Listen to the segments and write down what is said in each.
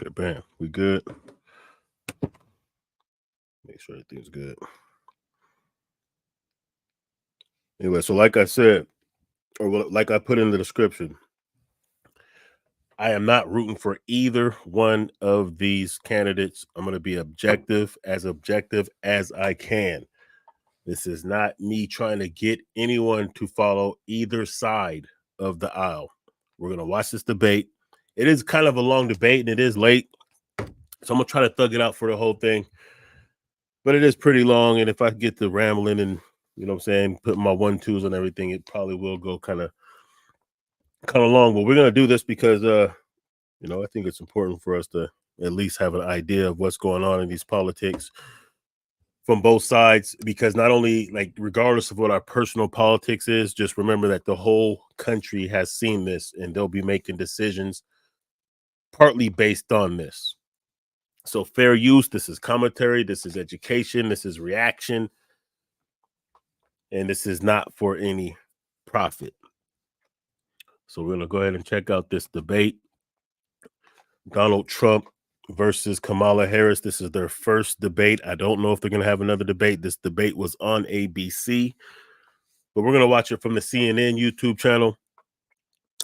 Okay, bam. We good. Make sure everything's good. Anyway, so like I said, or like I put in the description, I am not rooting for either one of these candidates. I'm going to be objective as I can. This is not me trying to get anyone to follow either side of the aisle. We're going to watch this debate. It is kind of a long debate and it is late. So I'm going to try to thug it out for the whole thing. But it is pretty long. And if I get to rambling and, you know what I'm saying, putting my 1-2s on everything, it probably will go kind of long. But we're going to do this because, I think it's important for us to at least have an idea of what's going on in these politics from both sides, because not only, like, regardless of what our personal politics is, just remember that the whole country has seen this and they'll be making decisions partly based on this. So fair use, this is commentary, this is education, this is reaction, and this is not for any profit. So we're going to go ahead and check out this debate. Donald Trump versus Kamala Harris. This is their first debate. I don't know if they're going to have another debate. This debate was on ABC, but we're going to watch it from the CNN YouTube channel.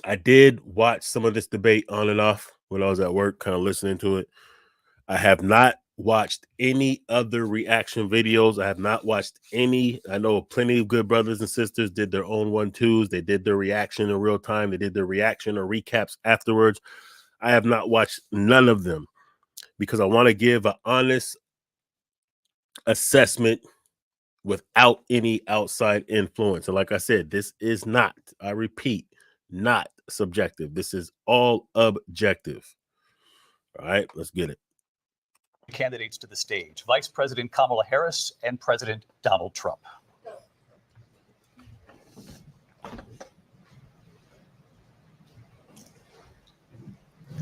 I did watch some of this debate on and off when I was at work, kind of listening to it. I have not watched any other reaction videos. I have not watched any. I know plenty of good brothers and sisters did their own 1-2s. They did their reaction in real time. They did their reaction or recaps afterwards. I have not watched none of them because I want to give an honest assessment without any outside influence. And like I said, this is not, I repeat, not subjective. This is all objective. All right, let's get it. Candidates to the stage: Vice President Kamala Harris and President Donald Trump.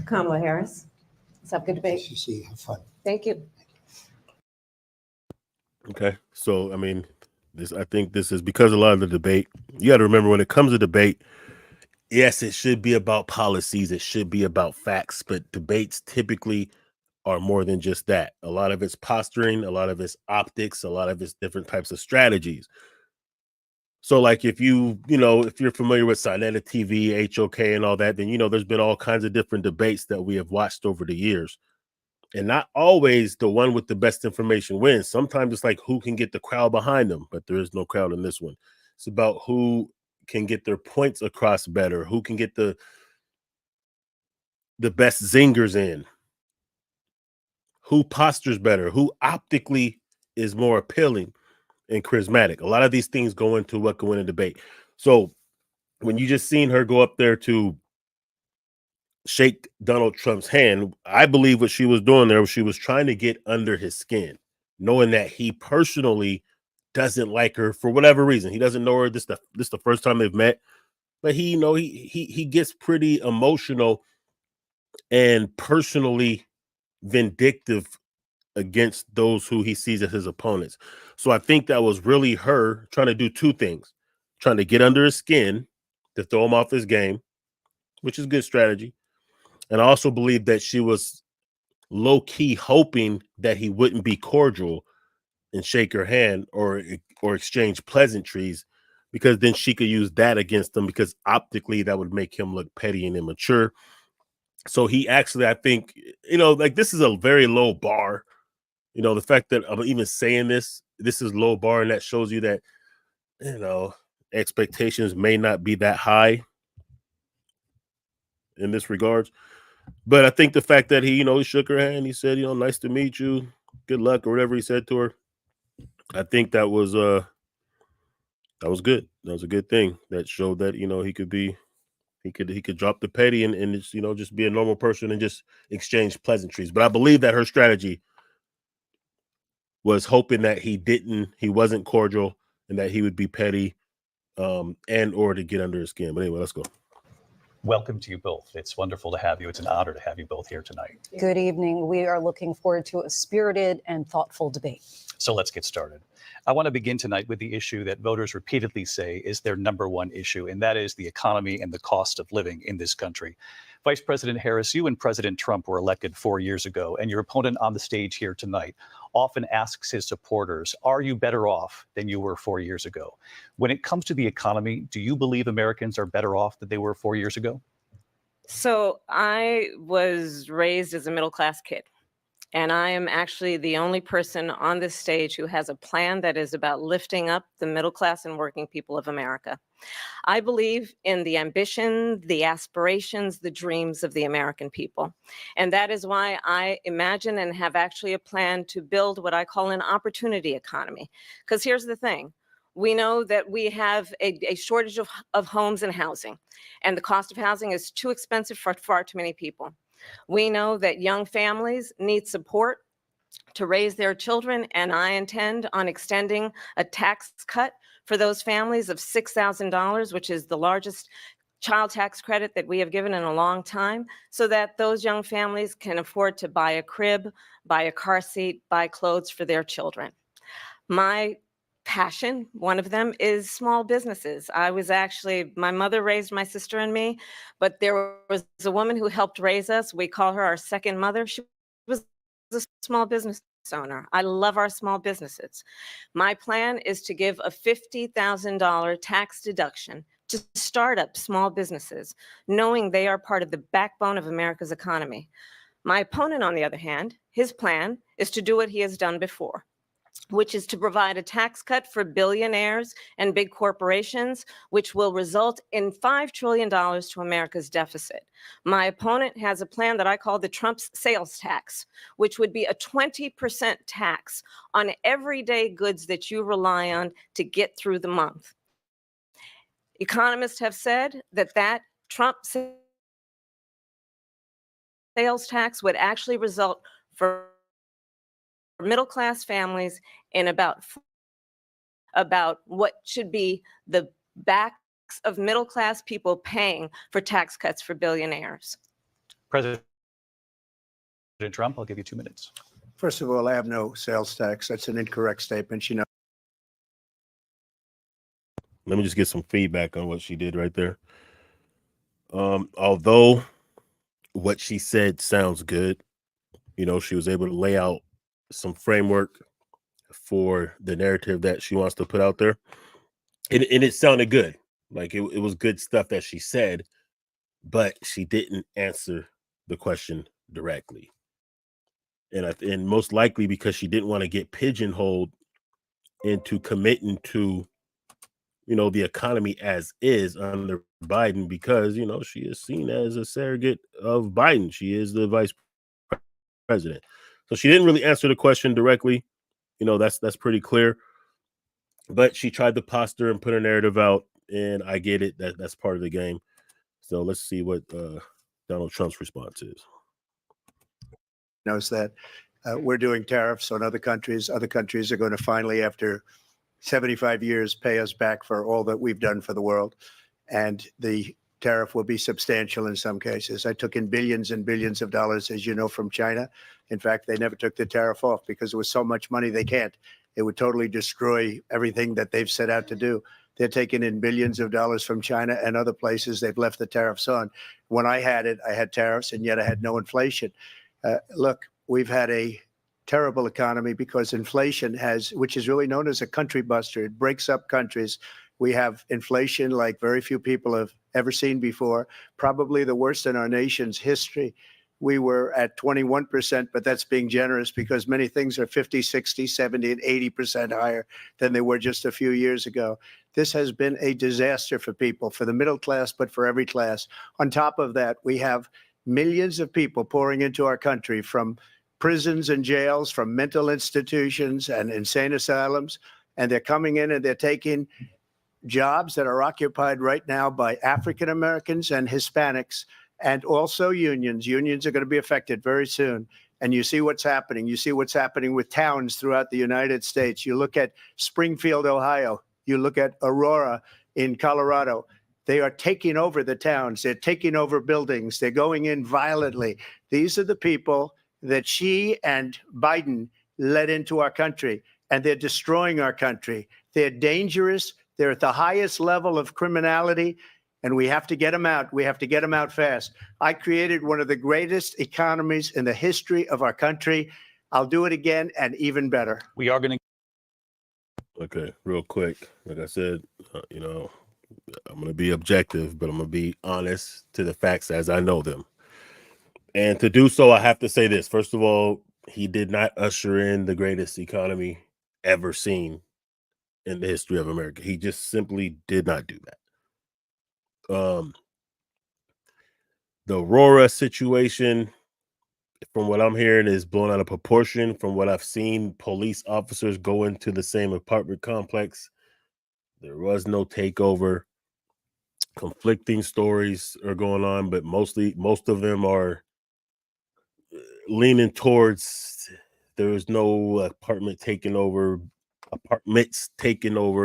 Kamala Harris. Let's have a good debate. You see, have fun. Thank you. Okay, so I mean, I think this is because a lot of the debate, you got to remember when it comes to debate, yes, it should be about policies, it should be about facts, but debates typically are more than just that. A lot of it's posturing, a lot of it's optics, a lot of it's different types of strategies. So like if if you're familiar with Sinetta TV, HOK and all that, then there's been all kinds of different debates that we have watched over the years. And not always the one with the best information wins. Sometimes it's like who can get the crowd behind them, but there is no crowd in this one. It's about who can get their points across better, who can get the best zingers in, who postures better, who optically is more appealing and charismatic. A lot of these things go into what can win a debate. So when you just seen her go up there to shake Donald Trump's hand, I believe what she was doing there was she was trying to get under his skin, knowing that he personally doesn't like her for whatever reason. He doesn't know her. This the first time they've met, but he gets pretty emotional and personally vindictive against those who he sees as his opponents. So I think that was really her trying to do two things: trying to get under his skin to throw him off his game, which is good strategy. And I also believe that she was low-key hoping that he wouldn't be cordial and shake her hand or exchange pleasantries, because then she could use that against him, because optically that would make him look petty and immature. So he actually, I think, like, this is a very low bar. The fact that I'm even saying this is low bar, and that shows you that, expectations may not be that high in this regards. But I think the fact that he shook her hand, he said, nice to meet you, good luck, or whatever he said to her, I think that was good. That was a good thing. That showed that, he could drop the petty and just be a normal person and just exchange pleasantries. But I believe that her strategy was hoping that he wasn't cordial and that he would be petty, and or to get under his skin. But anyway, let's go. Welcome to you both. It's wonderful to have you. It's an honor to have you both here tonight. Good evening. We are looking forward to a spirited and thoughtful debate. So let's get started. I want to begin tonight with the issue that voters repeatedly say is their number one issue, and that is the economy and the cost of living in this country. Vice President Harris, you and President Trump were elected 4 years ago, and your opponent on the stage here tonight often asks his supporters, are you better off than you were 4 years ago? When it comes to the economy, do you believe Americans are better off than they were 4 years ago? So I was raised as a middle-class kid, and I am actually the only person on this stage who has a plan that is about lifting up the middle class and working people of America. I believe in the ambition, the aspirations, the dreams of the American people. And that is why I imagine and have actually a plan to build what I call an opportunity economy. Because here's the thing. We know that we have a shortage of homes and housing, and the cost of housing is too expensive for far too many people. We know that young families need support to raise their children, and I intend on extending a tax cut for those families of $6,000, which is the largest child tax credit that we have given in a long time, so that those young families can afford to buy a crib, buy a car seat, buy clothes for their children. My passion, one of them, is small businesses. My mother raised my sister and me, but there was a woman who helped raise us. We call her our second mother. She was a small business owner. I love our small businesses. My plan is to give a $50,000 tax deduction to start up small businesses, knowing they are part of the backbone of America's economy. My opponent, on the other hand, his plan is to do what he has done before, which is to provide a tax cut for billionaires and big corporations, which will result in $5 trillion to America's deficit. My opponent has a plan that I call the Trump sales tax, which would be a 20% tax on everyday goods that you rely on to get through the month. Economists have said that Trump sales tax would actually result for middle-class families in about what should be the backs of middle-class people paying for tax cuts for billionaires. President Trump, I'll give you 2 minutes. First of all, I have no sales tax. That's an incorrect statement. You know. Let me just get some feedback on what she did right there. Although what she said sounds good, she was able to lay out some framework for the narrative that she wants to put out there. And it sounded good. Like it was good stuff that she said, but she didn't answer the question directly. And most likely because she didn't want to get pigeonholed into committing to, the economy as is under Biden, because, she is seen as a surrogate of Biden. She is the vice president. So she didn't really answer the question directly. That's pretty clear. But she tried to posture and put her narrative out, and I get it. That's part of the game. So let's see what Donald Trump's response is. Knows that we're doing tariffs on other countries. Other countries are going to finally, after 75 years, pay us back for all that we've done for the world. And the tariff will be substantial in some cases. I took in billions and billions of dollars, as you know, from China. In fact, they never took the tariff off because there was so much money they can't. It would totally destroy everything that they've set out to do. They're taking in billions of dollars from China and other places. They've left the tariffs on. When I had it, I had tariffs, and yet I had no inflation. Look, we've had a terrible economy because inflation which is really known as a country buster. It breaks up countries. We have inflation like very few people have ever seen before, probably the worst in our nation's history. We were at 21%, but that's being generous because many things are 50, 60, 70, and 80% higher than they were just a few years ago. This has been a disaster for people, for the middle class, but for every class. On top of that, we have millions of people pouring into our country from prisons and jails, from mental institutions and insane asylums, and they're coming in and they're taking jobs that are occupied right now by African Americans and Hispanics, and also unions. Unions are going to be affected very soon. And you see what's happening. You see what's happening with towns throughout the United States. You look at Springfield, Ohio. You look at Aurora in Colorado. They are taking over the towns. They're taking over buildings. They're going in violently. These are the people that she and Biden led into our country, and they're destroying our country. They're dangerous. They're at the highest level of criminality and we have to get them out. We have to get them out fast. I created one of the greatest economies in the history of our country. I'll do it again and even better. We are going to. Okay, real quick. Like I said, you know, I'm going to be objective, but I'm going to be honest to the facts as I know them. And to do so, I have to say this. First of all, he did not usher in the greatest economy ever seen in the history of America. He just simply did not do that. The Aurora situation, from what I'm hearing, is blown out of proportion. From what I've seen, police officers go into the same apartment complex. There was no takeover. Conflicting stories are going on, but most of them are leaning towards there's no apartments taken over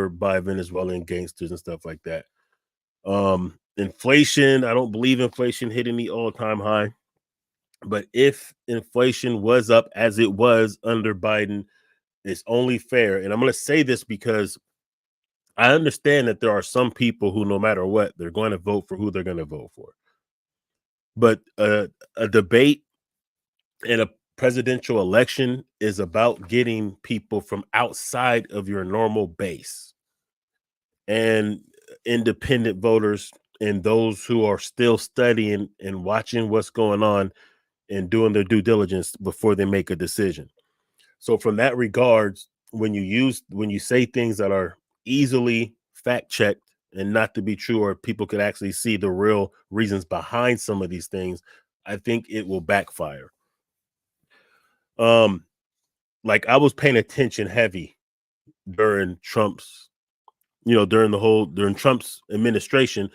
by Venezuelan gangsters and stuff like that. Inflation, I don't believe inflation hitting the all-time high, but if inflation was up as it was under Biden, it's only fair. And I'm going to say this because I understand that there are some people who, no matter what, they're going to vote for who they're going to vote for. But a debate in a presidential election is about getting people from outside of your normal base, and independent voters and those who are still studying and watching what's going on and doing their due diligence before they make a decision. So from that regards, when you say things that are easily fact checked and not to be true, or people could actually see the real reasons behind some of these things, I think it will backfire. Like I was paying attention heavy during Trump's, during Trump's administration,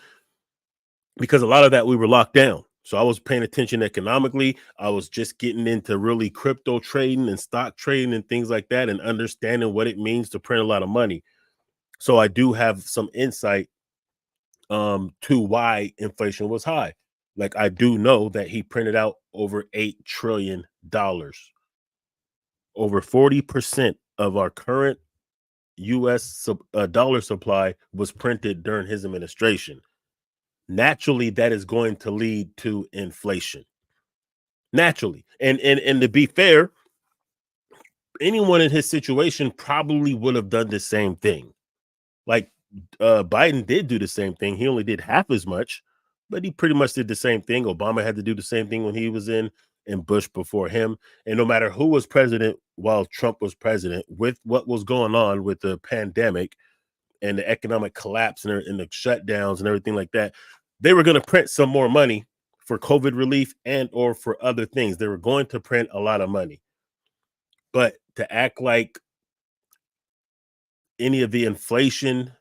because a lot of that we were locked down. So I was paying attention economically. I was just getting into really crypto trading and stock trading and things like that, and understanding what it means to print a lot of money. So I do have some insight to why inflation was high. Like I do know that he printed out over $8 trillion. Over 40% of our current U.S. dollar supply was printed during his administration. Naturally, that is going to lead to inflation. Naturally. And to be fair, anyone in his situation probably would have done the same thing. Like Biden did do the same thing. He only did half as much, but he pretty much did the same thing. Obama had to do the same thing when he was in, and Bush before him. And no matter who was president while Trump was president, with what was going on with the pandemic and the economic collapse and the shutdowns and everything like that, they were going to print some more money for COVID relief and or for other things. They were going to print a lot of money. But to act like any of the inflation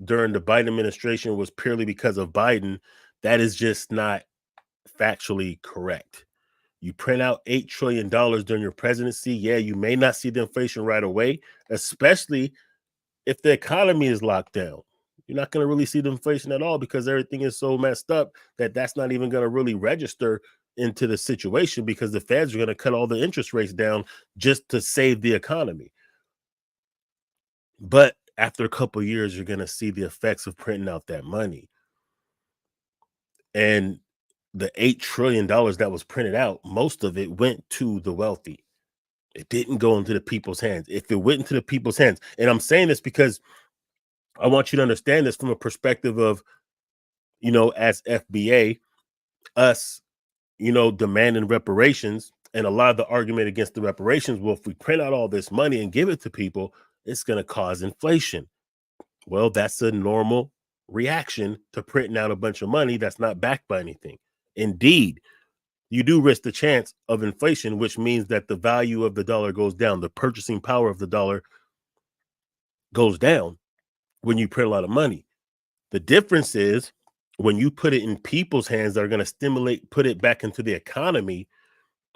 during the Biden administration was purely because of Biden, that is just not factually correct. You print out $8 trillion during your presidency. Yeah, you may not see the inflation right away, especially if the economy is locked down. You're not going to really see the inflation at all because everything is so messed up that that's not even going to really register into the situation, because the feds are going to cut all the interest rates down just to save the economy. But after a couple of years, you're going to see the effects of printing out that money. And the $8 trillion that was printed out, most of it went to the wealthy. It didn't go into the people's hands. If it went into the people's hands, and I'm saying this because I want you to understand this from a perspective of, as FBA, us, demanding reparations, and a lot of the argument against the reparations, well, if we print out all this money and give it to people, it's going to cause inflation. Well, that's a normal reaction to printing out a bunch of money that's not backed by anything. Indeed, you do risk the chance of inflation, which means that the value of the dollar goes down. The purchasing power of the dollar goes down when you print a lot of money. The difference is when you put it in people's hands that are going to put it back into the economy,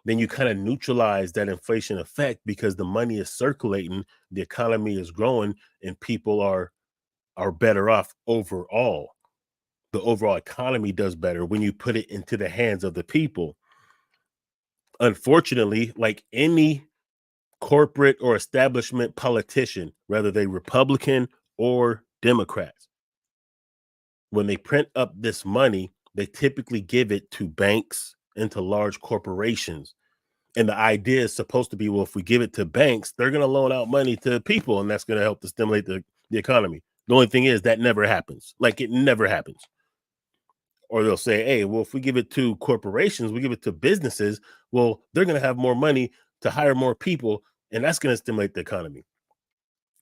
then you kind of neutralize that inflation effect because the money is circulating, the economy is growing, and people are better off overall. The overall economy does better when you put it into the hands of the people. Unfortunately, like any corporate or establishment politician, whether they Republican or Democrats, when they print up this money, they typically give it to banks and to large corporations. And the idea is supposed to be, well, if we give it to banks, they're going to loan out money to people, and that's going to help to stimulate the economy. The only thing is that never happens. Like, it never happens. Or they'll say, hey, well, if we give it to corporations, we give it to businesses, well, they're going to have more money to hire more people, and that's going to stimulate the economy.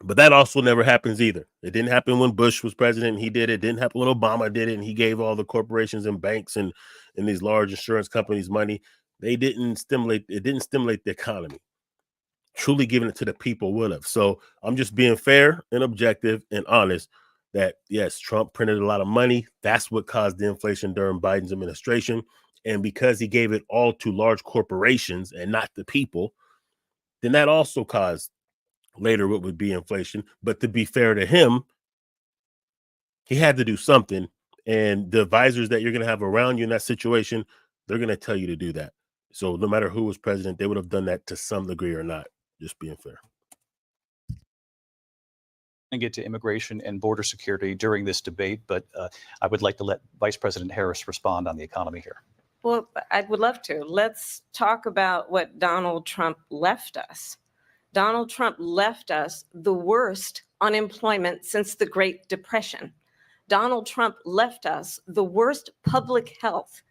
But that also never happens either. It didn't happen when Bush was president and he did it. It didn't happen when Obama did it and he gave all the corporations and banks and these large insurance companies money. It didn't stimulate the economy. Truly giving it to the people would have. So I'm just being fair and objective and honest that, yes, Trump printed a lot of money. That's what caused the inflation during Biden's administration. And because he gave it all to large corporations and not the people, then that also caused later what would be inflation. But to be fair to him, he had to do something. And the advisors that you're going to have around you in that situation, they're going to tell you to do that. So no matter who was president, they would have done that to some degree or not. Just being fair. And get to immigration and border security during this debate, but I would like to let Vice President Harris respond on the economy here. Well, I would love to. Let's talk about what Donald Trump left us. Donald Trump left us the worst unemployment since the Great Depression. Donald Trump left us the worst public health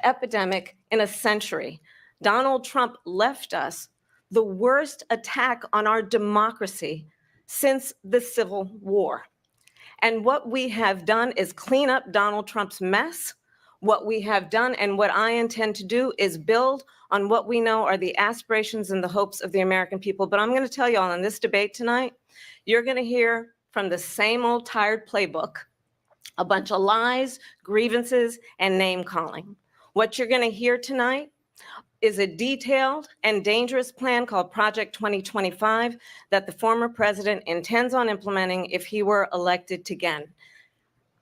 epidemic in a century. Donald Trump left us the worst attack on our democracy since the Civil War. And what we have done is clean up Donald Trump's mess. What we have done and what I intend to do is build on what we know are the aspirations and the hopes of the American people. But I'm going to tell you all in this debate tonight, you're going to hear from the same old tired playbook, a bunch of lies, grievances, and name calling. What you're going to hear tonight is a detailed and dangerous plan called Project 2025 that the former president intends on implementing if he were elected again.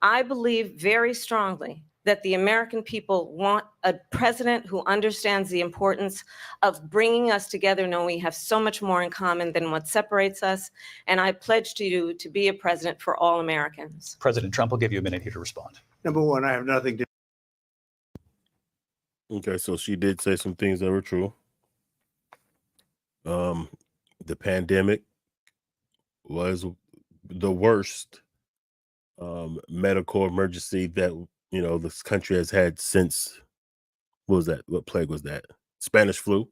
I believe very strongly that the American people want a president who understands the importance of bringing us together, knowing we have so much more in common than what separates us. And I pledge to you to be a president for all Americans. President Trump will give you a minute here to respond. Number one, I have nothing to. Okay, so she did say some things that were true. The pandemic was the worst medical emergency that this country has had since, what was that? What plague was that? Spanish flu.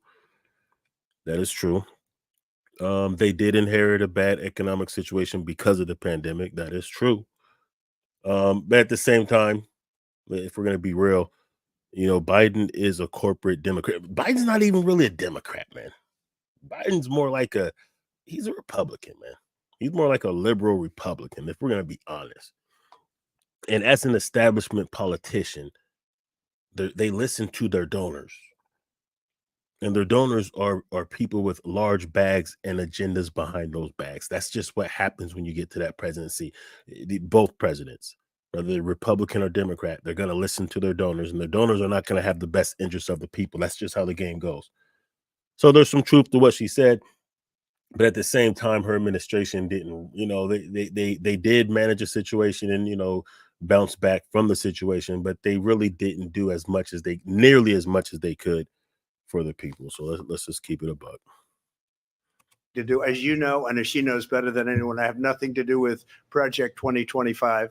That is true. They did inherit a bad economic situation because of the pandemic. That is true. But at the same time, if we're going to be real, Biden is a corporate Democrat. Biden's not even really a Democrat, man. Biden's more like he's a Republican, man. He's more like a liberal Republican, if we're going to be honest. And as an establishment politician, they listen to their donors. And their donors are people with large bags and agendas behind those bags. That's just what happens when you get to that presidency. Both presidents, whether they're Republican or Democrat, they're going to listen to their donors, and their donors are not going to have the best interests of the people. That's just how the game goes. So there's some truth to what she said, but at the same time, her administration didn't, they did manage a situation and, bounce back from the situation, but they really didn't do nearly as much as they could for the people. So let's just keep it a buck. To do, as you know, and as she knows better than anyone, I have nothing to do with Project 2025.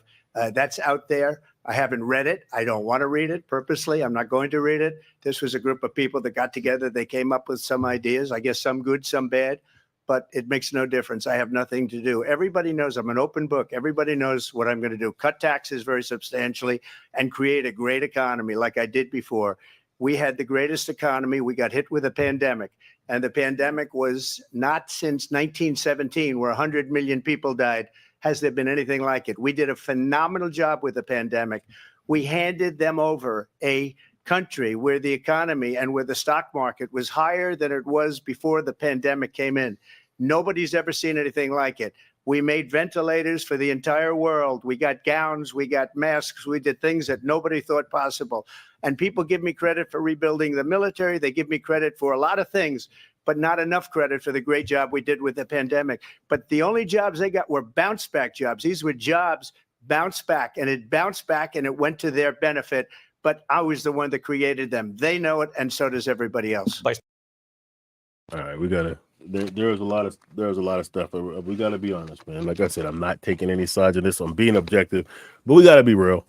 That's out there. I haven't read it. I don't want to read it purposely. I'm not going to read it. This was a group of people that got together. They came up with some ideas, I guess some good, some bad, but it makes no difference. I have nothing to do. Everybody knows I'm an open book. Everybody knows what I'm going to do. Cut taxes very substantially and create a great economy like I did before. We had the greatest economy. We got hit with a pandemic, and the pandemic was not since 1917, where 100 million people died. Has there been anything like it? We did a phenomenal job with the pandemic. We handed them over a country where the economy and where the stock market was higher than it was before the pandemic came in. Nobody's ever seen anything like it. We made ventilators for the entire world. We got gowns, we got masks, we did things that nobody thought possible. And people give me credit for rebuilding the military. They give me credit for a lot of things, but not enough credit for the great job we did with the pandemic. But the only jobs they got were bounce back jobs. These were jobs bounce back, and it bounced back, and it went to their benefit. But I was the one that created them. They know it, and so does everybody else. All right, we gotta. There's a lot of stuff. We gotta be honest, man. Like I said, I'm not taking any sides of this. I'm being objective, but we gotta be real.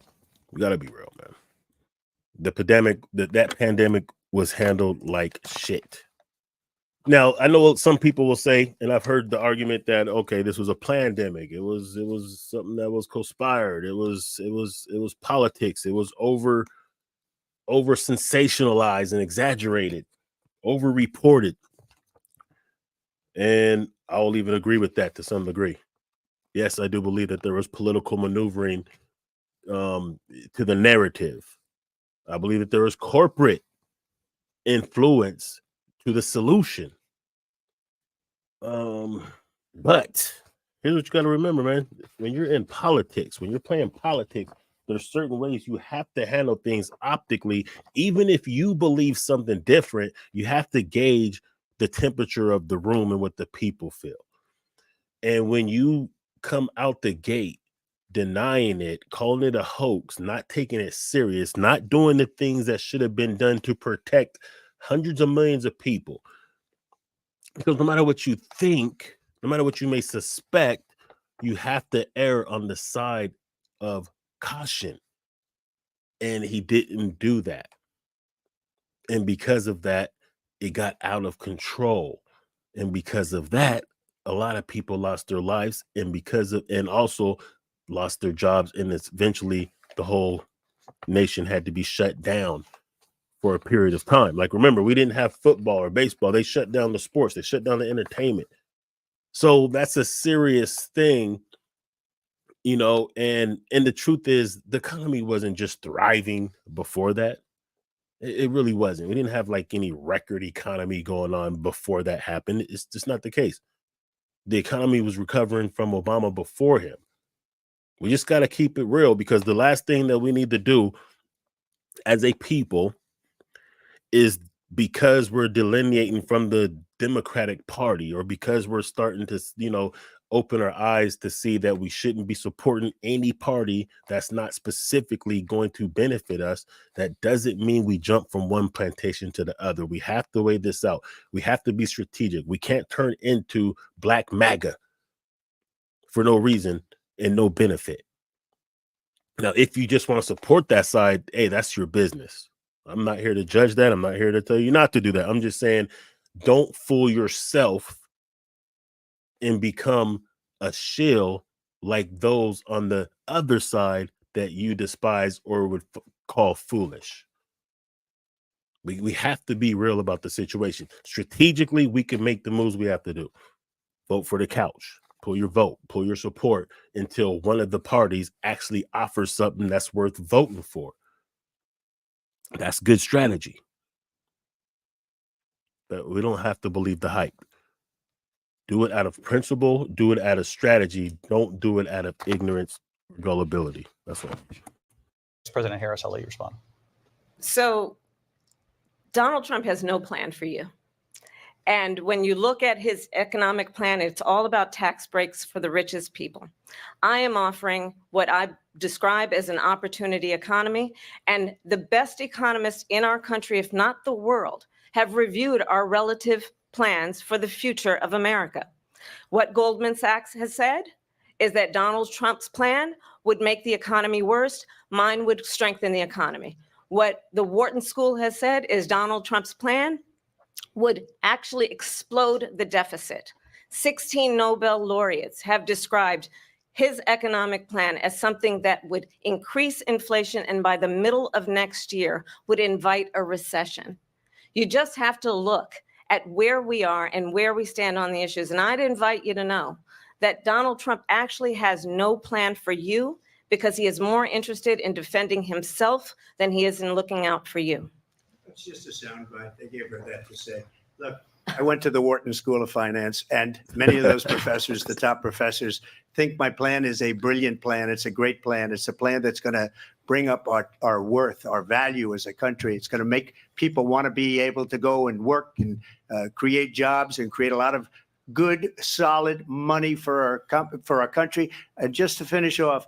We gotta be real, man. The pandemic, that pandemic was handled like shit. Now, I know some people will say, and I've heard the argument that okay, this was a pandemic. It was something that was conspired. It was politics. It was over sensationalized and exaggerated, over reported. And I'll even agree with that to some degree. Yes, I do believe that there was political maneuvering to the narrative. I believe that there was corporate influence to the solution. But here's what you got to remember, man. When you're in politics, when you're playing politics, there's certain ways you have to handle things optically. Even if you believe something different, you have to gauge the temperature of the room and what the people feel. And when you come out the gate denying it, calling it a hoax, not taking it serious, not doing the things that should have been done to protect hundreds of millions of people. Because no matter what you think, no matter what you may suspect, you have to err on the side of caution. And he didn't do that. And because of that, it got out of control. And because of that, a lot of people lost their lives, and also lost their jobs. And eventually the whole nation had to be shut down for a period of time. Like, remember, we didn't have football or baseball. They shut down the sports. They shut down the entertainment. So that's a serious thing, and the truth is the economy wasn't just thriving before that. It really wasn't. We didn't have like any record economy going on before that happened. It's just not the case. The economy was recovering from Obama before him. We just got to keep it real, because the last thing that we need to do as a people is, because we're delineating from the Democratic Party, or because we're starting to, open our eyes to see that we shouldn't be supporting any party that's not specifically going to benefit us, that doesn't mean we jump from one plantation to the other. We have to weigh this out. We have to be strategic. We can't turn into Black MAGA for no reason and no benefit. Now, if you just want to support that side, hey, that's your business. I'm not here to judge that. I'm not here to tell you not to do that. I'm just saying, don't fool yourself and become a shill like those on the other side that you despise or would call foolish. We have to be real about the situation. Strategically, we can make the moves we have to do. Vote for the couch. Pull your vote. Pull your support until one of the parties actually offers something that's worth voting for. That's good strategy. But we don't have to believe the hype. Do it out of principle. Do it out of strategy. Don't do it out of ignorance or gullibility. That's all. President Harris, I'll let you respond. So Donald Trump has no plan for you. And when you look at his economic plan, it's all about tax breaks for the richest people. I am offering what I describe as an opportunity economy. And the best economists in our country, if not the world, have reviewed our relative plans for the future of America. What Goldman Sachs has said is that Donald Trump's plan would make the economy worse. Mine would strengthen the economy. What the Wharton School has said is Donald Trump's plan would actually explode the deficit. 16 Nobel laureates have described his economic plan as something that would increase inflation and by the middle of next year would invite a recession. You just have to look at where we are and where we stand on the issues. And I'd invite you to know that Donald Trump actually has no plan for you, because he is more interested in defending himself than he is in looking out for you. It's just a soundbite. They gave her that to say. Look, I went to the Wharton School of Finance, and many of those professors, the top professors, think my plan is a brilliant plan. It's a great plan. It's a plan that's going to bring up our worth, our value as a country. It's going to make people want to be able to go and work and create jobs and create a lot of good, solid money for our country. And just to finish off,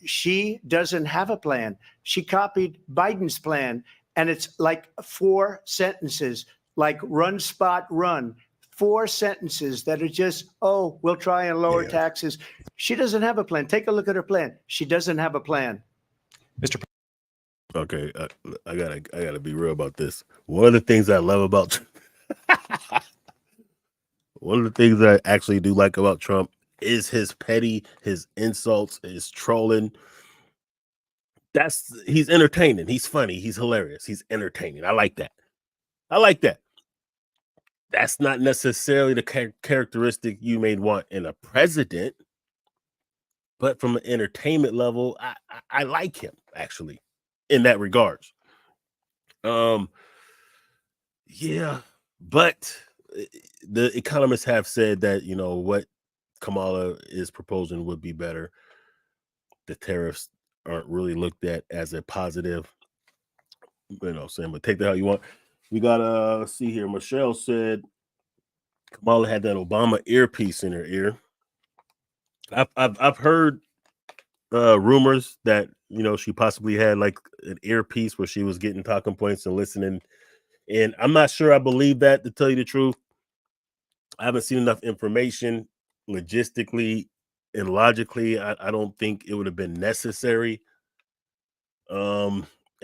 She doesn't have a plan. She copied Biden's plan, and it's like 4 sentences, like run, spot, run. 4 sentences that are just, oh, we'll try and lower taxes. She doesn't have a plan. Take a look at her plan. She doesn't have a plan. Mr. Okay, I gotta be real about this. One of the things I love about one of the things I actually do like about Trump is his his insults, his trolling. He's entertaining. He's funny. He's hilarious. He's entertaining. I like that. I like that. That's not necessarily the characteristic you may want in a president, but from an entertainment level, I like him actually in that regards. Yeah, but the economists have said that, you know, what Kamala is proposing would be better. The tariffs aren't really looked at as a positive, you know, saying, but take that how you want. We got let's see here. Michelle said Kamala had that Obama earpiece in her ear. I've heard rumors that, you know, she possibly had like an earpiece where she was getting talking points and listening. And I'm not sure I believe that, to tell you the truth. I haven't seen enough information logistically and logically. I don't think it would have been necessary.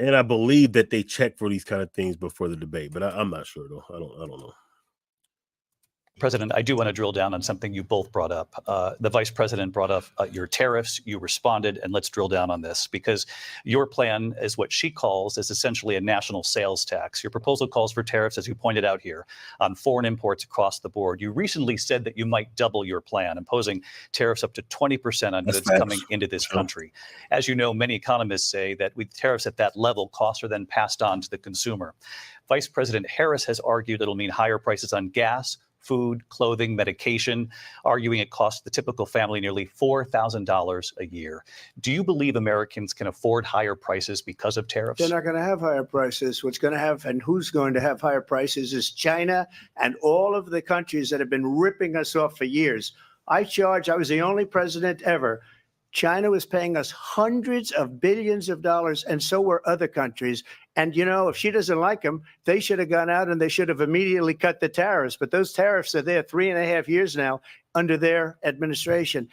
And I believe that they check for these kind of things before the debate, but I'm not sure though. I don't know. President, I do want to drill down on something you both brought up. The vice president brought up your tariffs. You responded, and let's drill down on this because your plan is what she calls is essentially a national sales tax. Your proposal calls for tariffs, as you pointed out here, on foreign imports across the board. You recently said that you might double your plan, imposing tariffs up to 20% on goods coming into this country. As you know, many economists say that with tariffs at that level, costs are then passed on to the consumer. Vice President Harris has argued it'll mean higher prices on gas, food, clothing, medication, arguing it costs the typical family nearly $4,000 a year. Do you believe Americans can afford higher prices because of tariffs? They're not going to have higher prices. What's going to have and who's going to have higher prices is China and all of the countries that have been ripping us off for years. I was the only president ever. China was paying us hundreds of billions of dollars, and so were other countries. And, you know, if she doesn't like them, they should have gone out and they should have immediately cut the tariffs. But those tariffs are there 3.5 years now under their administration.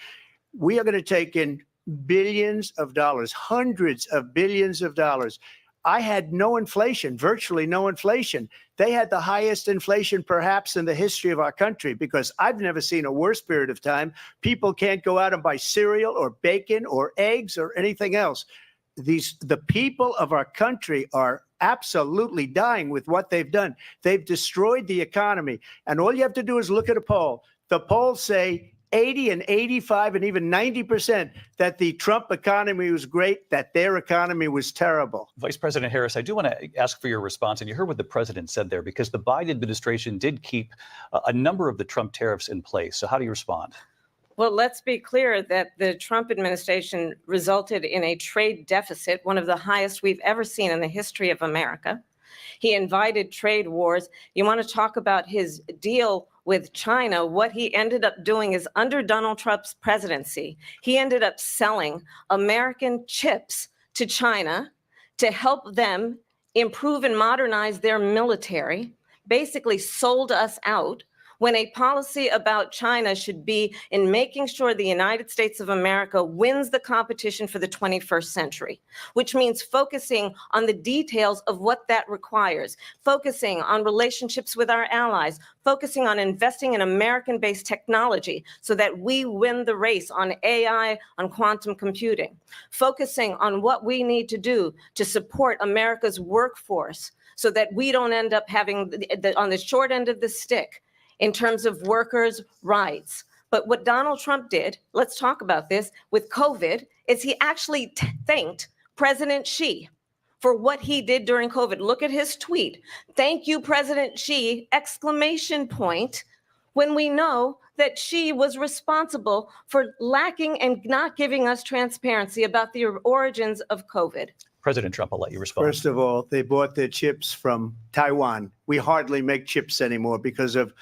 We are going to take in billions of dollars, hundreds of billions of dollars. I had no inflation, virtually no inflation. They had the highest inflation perhaps in the history of our country because I've never seen a worse period of time. People can't go out and buy cereal or bacon or eggs or anything else. The people of our country are absolutely dying with what they've done. They've destroyed the economy. And all you have to do is look at a poll. The polls say 80 and 85 and even 90% that the Trump economy was great, that their economy was terrible. Vice President Harris, I do want to ask for your response. And you heard what the president said there, because the Biden administration did keep a number of the Trump tariffs in place. So how do you respond? Well, let's be clear that the Trump administration resulted in a trade deficit, one of the highest we've ever seen in the history of America. He invited trade wars. You want to talk about his deal with China? What he ended up doing is under Donald Trump's presidency, he ended up selling American chips to China to help them improve and modernize their military, basically sold us out, when a policy about China should be in making sure the United States of America wins the competition for the 21st century, which means focusing on the details of what that requires, focusing on relationships with our allies, focusing on investing in American-based technology so that we win the race on AI, on quantum computing, focusing on what we need to do to support America's workforce so that we don't end up having on the short end of the stick in terms of workers' rights. But what Donald Trump did, let's talk about this, with COVID, is he actually thanked President Xi for what he did during COVID. Look at his tweet. Thank you, President Xi, exclamation point, when we know that Xi was responsible for lacking and not giving us transparency about the origins of COVID. President Trump, I'll let you respond. First of all, they bought their chips from Taiwan. We hardly make chips anymore because of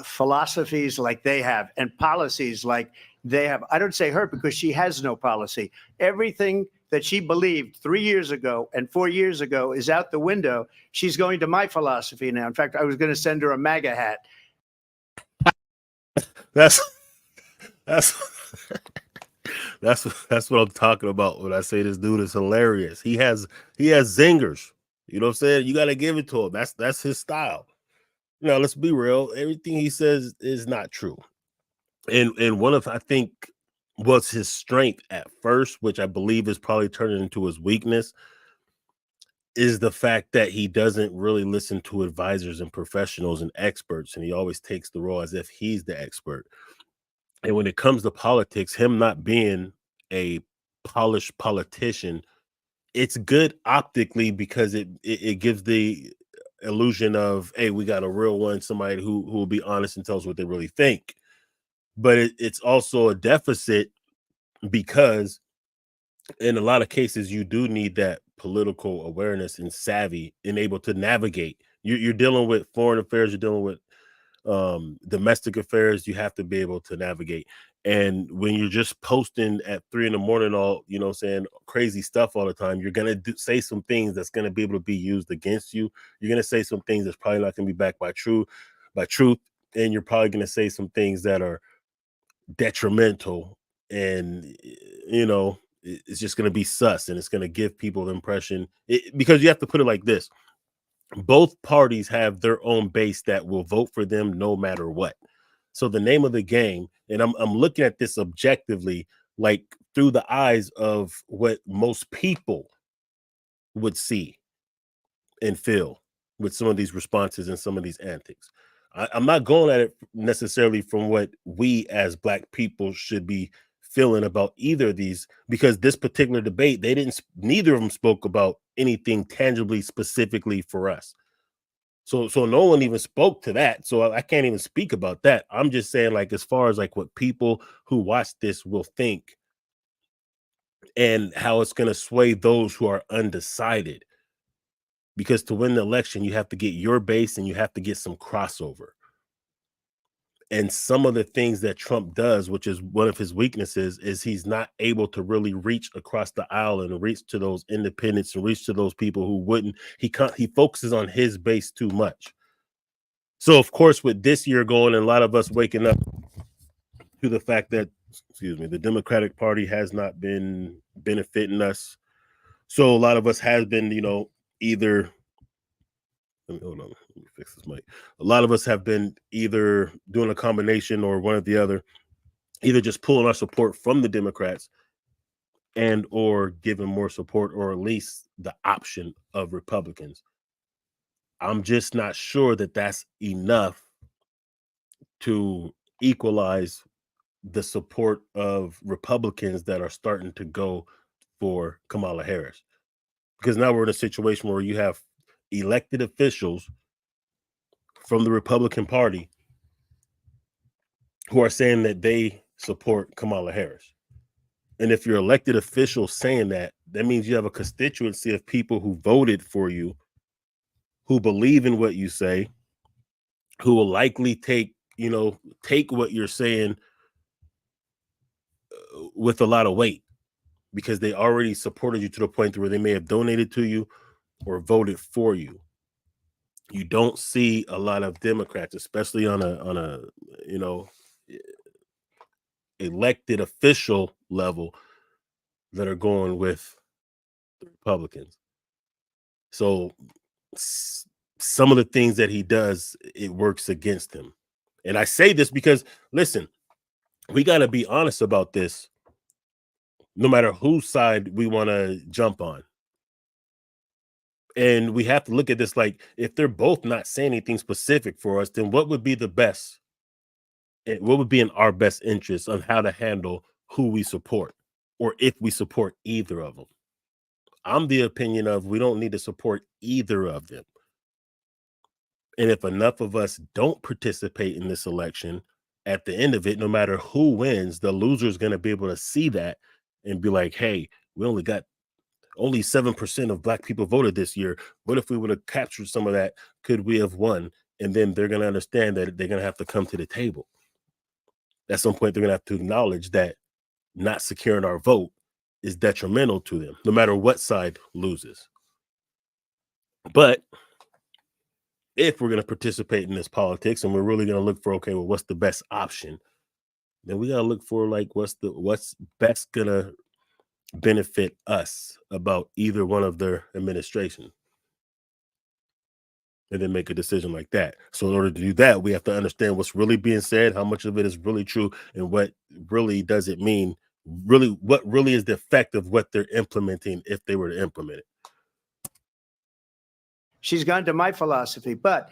philosophies like they have and policies like they have. I don't say her because she has no policy. Everything that she believed 3 years ago and 4 years ago is out the window. She's going to my philosophy now. In fact, I was going to send her a MAGA hat. That's that's what I'm talking about when I say this dude is hilarious. He has zingers. You know what I'm saying? You got to give it to him. That's his style. Now, let's be real. Everything he says is not true. And one of, I think, was his strength at first, which I believe is probably turning into his weakness, is the fact that he doesn't really listen to advisors and professionals and experts, and he always takes the role as if he's the expert. And when it comes to politics, him not being a polished politician, it's good optically because it gives the illusion of, hey, we got a real one, somebody who will be honest and tell us what they really think. But it's also a deficit because in a lot of cases you do need that political awareness and savvy and able to navigate. You're dealing with foreign affairs, you're dealing with domestic affairs. You have to be able to navigate. And when you're just posting at 3 a.m, all, you know, saying crazy stuff all the time, you're going to say some things that's going to be able to be used against you. You're going to say some things that's probably not going to be backed by truth. And you're probably going to say some things that are detrimental, and you know, it's just going to be sus, and it's going to give people the impression, because you have to put it like this: both parties have their own base that will vote for them no matter what. So the name of the game, and I'm looking at this objectively, like through the eyes of what most people would see and feel with some of these responses and some of these antics. I'm not going at it necessarily from what we as Black people should be feeling about either of these, because this particular debate, neither of them spoke about anything tangibly specifically for us. So no one even spoke to that. So I can't even speak about that. I'm just saying, like, as far as like what people who watch this will think and how it's going to sway those who are undecided. Because to win the election, you have to get your base and you have to get some crossover. And some of the things that Trump does, which is one of his weaknesses, is he's not able to really reach across the aisle and reach to those independents and reach to those people who wouldn't. He focuses on his base too much. So, of course, with this year going and a lot of us waking up to the fact that, the Democratic Party has not been benefiting us. So a lot of us has been, either, hold on, let me fix this mic. A lot of us have been either doing a combination or one or the other, either just pulling our support from the Democrats and or giving more support, or at least the option of Republicans. I'm just not sure that that's enough to equalize the support of Republicans that are starting to go for Kamala Harris. Because now we're in a situation where you have elected officials from the Republican Party who are saying that they support Kamala Harris. And if you're elected official saying that, that means you have a constituency of people who voted for you, who believe in what you say, who will likely take what you're saying with a lot of weight, because they already supported you to the point where they may have donated to you or voted for you. You don't see a lot of Democrats, especially on a elected official level, that are going with the Republicans. So some of the things that he does, it works against him. And I say this because, listen, we got to be honest about this, no matter whose side we want to jump on. And we have to look at this like, if they're both not saying anything specific for us, then what would be the best? What would be in our best interest on how to handle who we support, or if we support either of them? I'm the opinion of we don't need to support either of them. And if enough of us don't participate in this election, at the end of it, no matter who wins, the loser is going to be able to see that and be like, hey, we only 7% of Black people voted this year. What if we would have captured some of that? Could we have won? And then they're going to understand that they're going to have to come to the table. At some point, they're going to have to acknowledge that not securing our vote is detrimental to them, no matter what side loses. But if we're going to participate in this politics and we're really going to look for, okay, well, what's the best option? Then we got to look for like what's best going to benefit us about either one of their administration, and then make a decision like that. So in order to do that, we have to understand what's really being said, how much of it is really true, and what really does it mean, really, what really is the effect of what they're implementing if they were to implement it. She's gone to my philosophy, but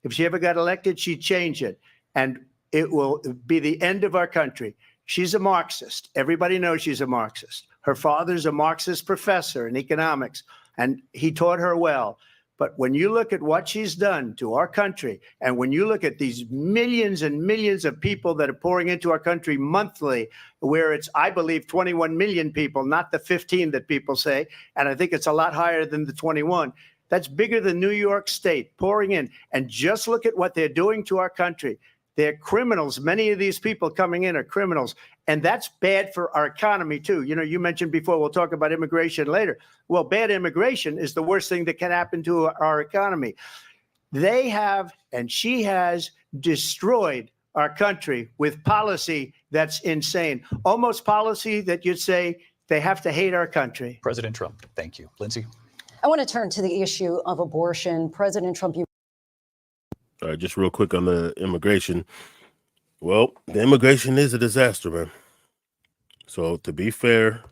if she ever got elected, she'd change it, and it will be the end of our country. She's a Marxist. Everybody knows she's a Marxist. Her father's a Marxist professor in economics, and he taught her well. But when you look at what she's done to our country, and when you look at these millions and millions of people that are pouring into our country monthly, where it's, I believe, 21 million people, not the 15 that people say, and I think it's a lot higher than the 21. That's bigger than New York State pouring in. And just look at what they're doing to our country. They're criminals. Many of these people coming in are criminals. And that's bad for our economy, too. You know, you mentioned before, we'll talk about immigration later. Well, bad immigration is the worst thing that can happen to our economy. They have, and she has, destroyed our country with policy that's insane. Almost policy that you'd say they have to hate our country. President Trump, thank you. Lindsay? I want to turn to the issue of abortion. President Trump, you. All right, just real quick on the immigration. Well, the immigration is a disaster, man. So to be fair,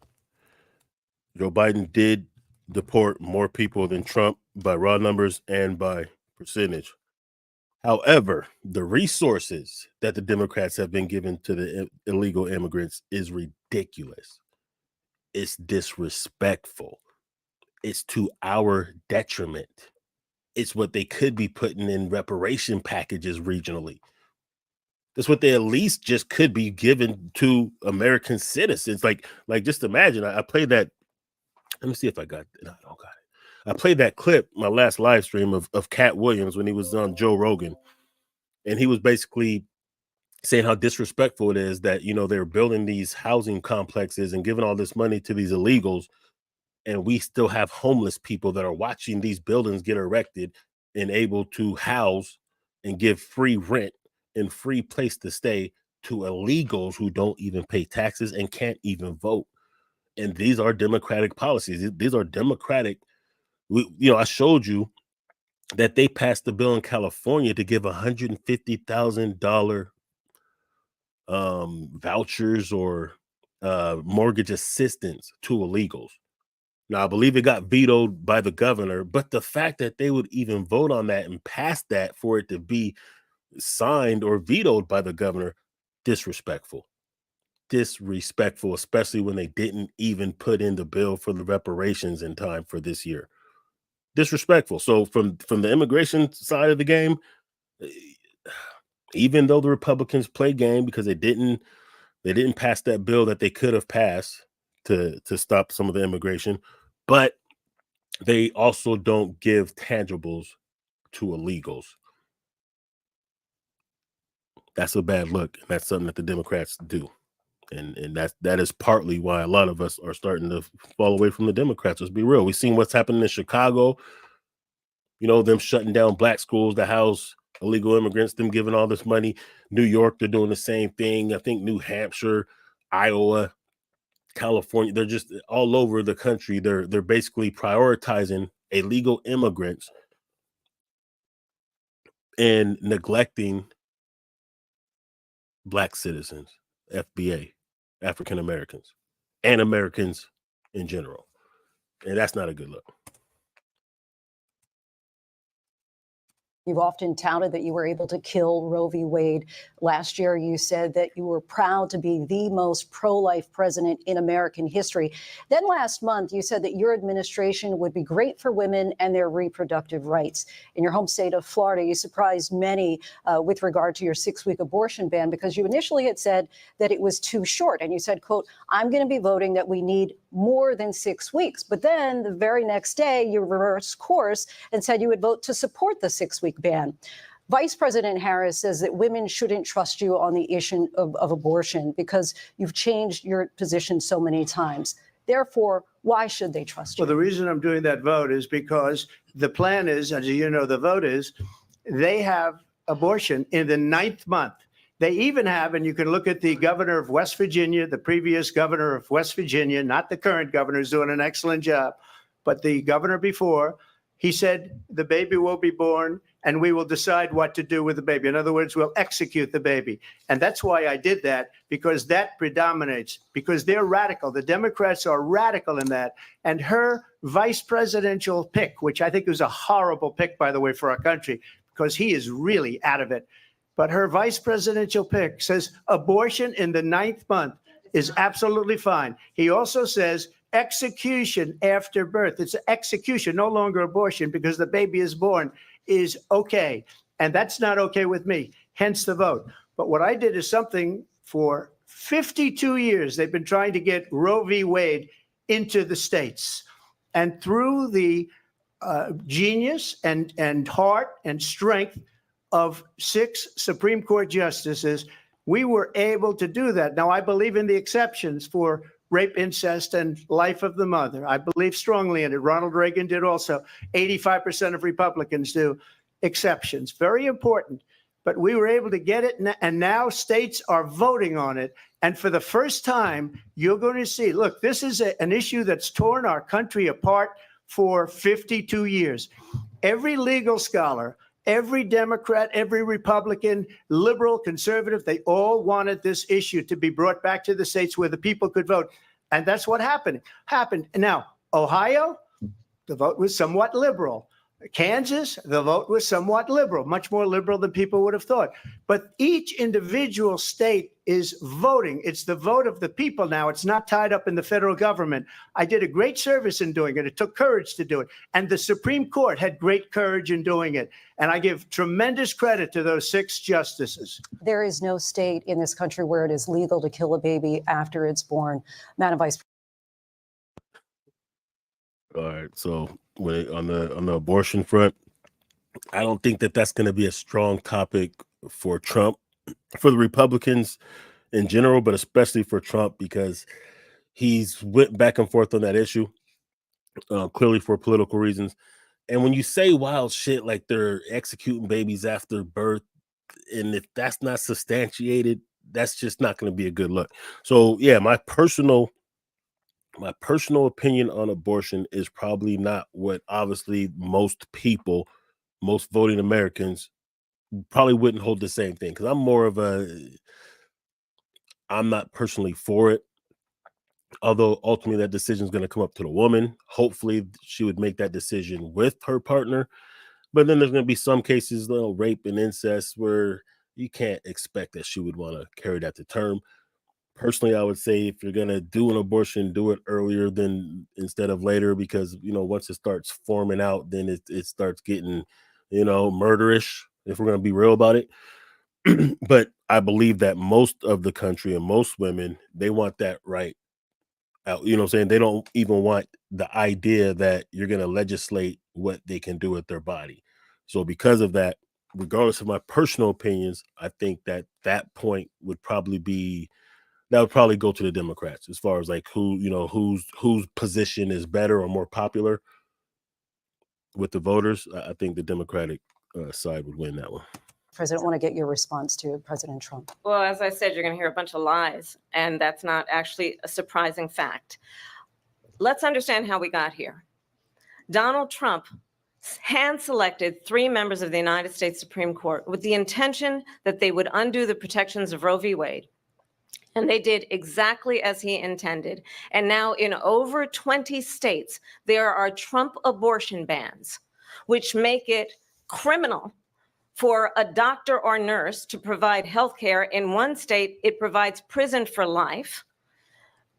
Joe Biden did deport more people than Trump by raw numbers and by percentage. However, the resources that the Democrats have been given to the illegal immigrants is ridiculous. It's disrespectful. It's to our detriment. It's what they could be putting in reparation packages regionally. That's what they at least just could be given to American citizens. Like just imagine, I played that. Let me see if I got it. No, I don't got it. I played that clip, my last live stream of Cat Williams when he was on Joe Rogan. And he was basically saying how disrespectful it is that, you know, they're building these housing complexes and giving all this money to these illegals. And we still have homeless people that are watching these buildings get erected and able to house and give free rent and free place to stay to illegals who don't even pay taxes and can't even vote. And these are democratic policies. These are democratic. I showed you that they passed the bill in California to give $150,000 vouchers or mortgage assistance to illegals. Now, I believe it got vetoed by the governor, but the fact that they would even vote on that and pass that for it to be signed or vetoed by the governor, disrespectful, especially when they didn't even put in the bill for the reparations in time for this year. Disrespectful. So from the immigration side of the game, even though the Republicans play game because they didn't pass that bill that they could have passed to stop some of the immigration, but they also don't give tangibles to illegals. That's a bad look. And that's something that the Democrats do. And that is partly why a lot of us are starting to fall away from the Democrats. Let's be real. We've seen what's happening in Chicago, you know, them shutting down black schools to house illegal immigrants, them giving all this money. New York, they're doing the same thing. I think New Hampshire, Iowa, California, they're just all over the country. They're basically prioritizing illegal immigrants and neglecting black citizens, FBA, African Americans, and Americans in general. And that's not a good look. You've often touted that you were able to kill Roe v. Wade. Last year, you said that you were proud to be the most pro-life president in American history. Then last month, you said that your administration would be great for women and their reproductive rights. In your home state of Florida, you surprised many with regard to your 6-week abortion ban because you initially had said that it was too short. And you said, quote, I'm going to be voting that we need more than 6 weeks. But then the very next day, you reversed course and said you would vote to support the 6-week ban. Vice President Harris says that women shouldn't trust you on the issue of abortion because you've changed your position so many times. Therefore, why should they trust you? Well, the reason I'm doing that vote is because the plan is, as you know, the vote is they have abortion in the 9th month. They even have, and you can look at the governor of West Virginia, the previous governor of West Virginia, not the current governor, who's doing an excellent job, but the governor before, he said the baby will be born and we will decide what to do with the baby. In other words, we'll execute the baby. And that's why I did that, because that predominates, because they're radical. The Democrats are radical in that. And her vice presidential pick, which I think was a horrible pick, by the way, for our country, because he is really out of it. But her vice presidential pick says abortion in the 9th month is absolutely fine. He also says execution after birth. It's execution, no longer abortion, because the baby is born, is okay. And that's not okay with me, hence the vote. But what I did is something for 52 years. They've been trying to get Roe v. Wade into the states. And through the genius and heart and strength of 6 Supreme Court justices, we were able to do that. Now, I believe in the exceptions for rape, incest, and life of the mother. I believe strongly in it. Ronald Reagan did also. 85% of Republicans do. Exceptions. Very important. But we were able to get it, and now states are voting on it. And for the first time, you're going to see, look, this is an issue that's torn our country apart for 52 years. Every legal scholar, every Democrat, every Republican, liberal, conservative, they all wanted this issue to be brought back to the states where the people could vote. And that's what happened. Now, Ohio, the vote was somewhat liberal. Kansas, the vote was somewhat liberal, much more liberal than people would have thought. But each individual state is voting. It's the vote of the people now. It's not tied up in the federal government. I did a great service in doing it. It took courage to do it. And the Supreme Court had great courage in doing it. And I give tremendous credit to those 6 justices. There is no state in this country where it is legal to kill a baby after it's born. Madam Vice All right. So on the abortion front, I don't think that that's going to be a strong topic for Trump, for the Republicans in general, but especially for Trump, because he's went back and forth on that issue, clearly for political reasons. And when you say wild shit like they're executing babies after birth, and if that's not substantiated, that's just not going to be a good look. So yeah, my personal opinion on abortion is probably not what obviously most people, most voting Americans probably wouldn't hold the same thing, because I'm not personally for it. Although ultimately that decision is going to come up to the woman. Hopefully she would make that decision with her partner. But then there's going to be some cases, rape and incest, where you can't expect that she would want to carry that to term. Personally, I would say if you're going to do an abortion, do it earlier instead of later, because, once it starts forming out, then it starts getting, murderish, if we're going to be real about it. But I believe that most of the country and most women, they want that right out. You know what I'm saying? They don't even want the idea that you're going to legislate what they can do with their body. So because of that, regardless of my personal opinions, I think that point would probably go to the Democrats, as far as like whose position is better or more popular with the voters. I think the Democratic side would win that one. President, want to get your response to President Trump. Well, as I said, you're going to hear a bunch of lies, and that's not actually a surprising fact. Let's understand how we got here. Donald Trump hand-selected 3 members of the United States Supreme Court with the intention that they would undo the protections of Roe v. Wade. And they did exactly as he intended. And now in over 20 states, there are Trump abortion bans, which make it criminal for a doctor or nurse to provide health care. In one state, it provides prison for life.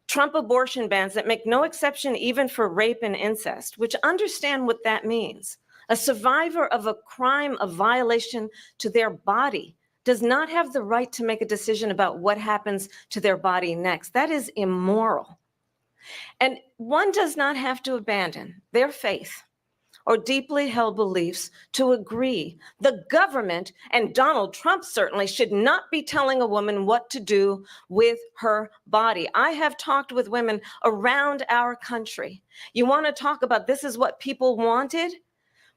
Trump abortion bans that make no exception even for rape and incest, which understand what that means. A survivor of a crime, a violation to their body, does not have the right to make a decision about what happens to their body next. That is immoral. And one does not have to abandon their faith or deeply held beliefs to agree. The government, and Donald Trump certainly, should not be telling a woman what to do with her body. I have talked with women around our country. You want to talk about this is what people wanted?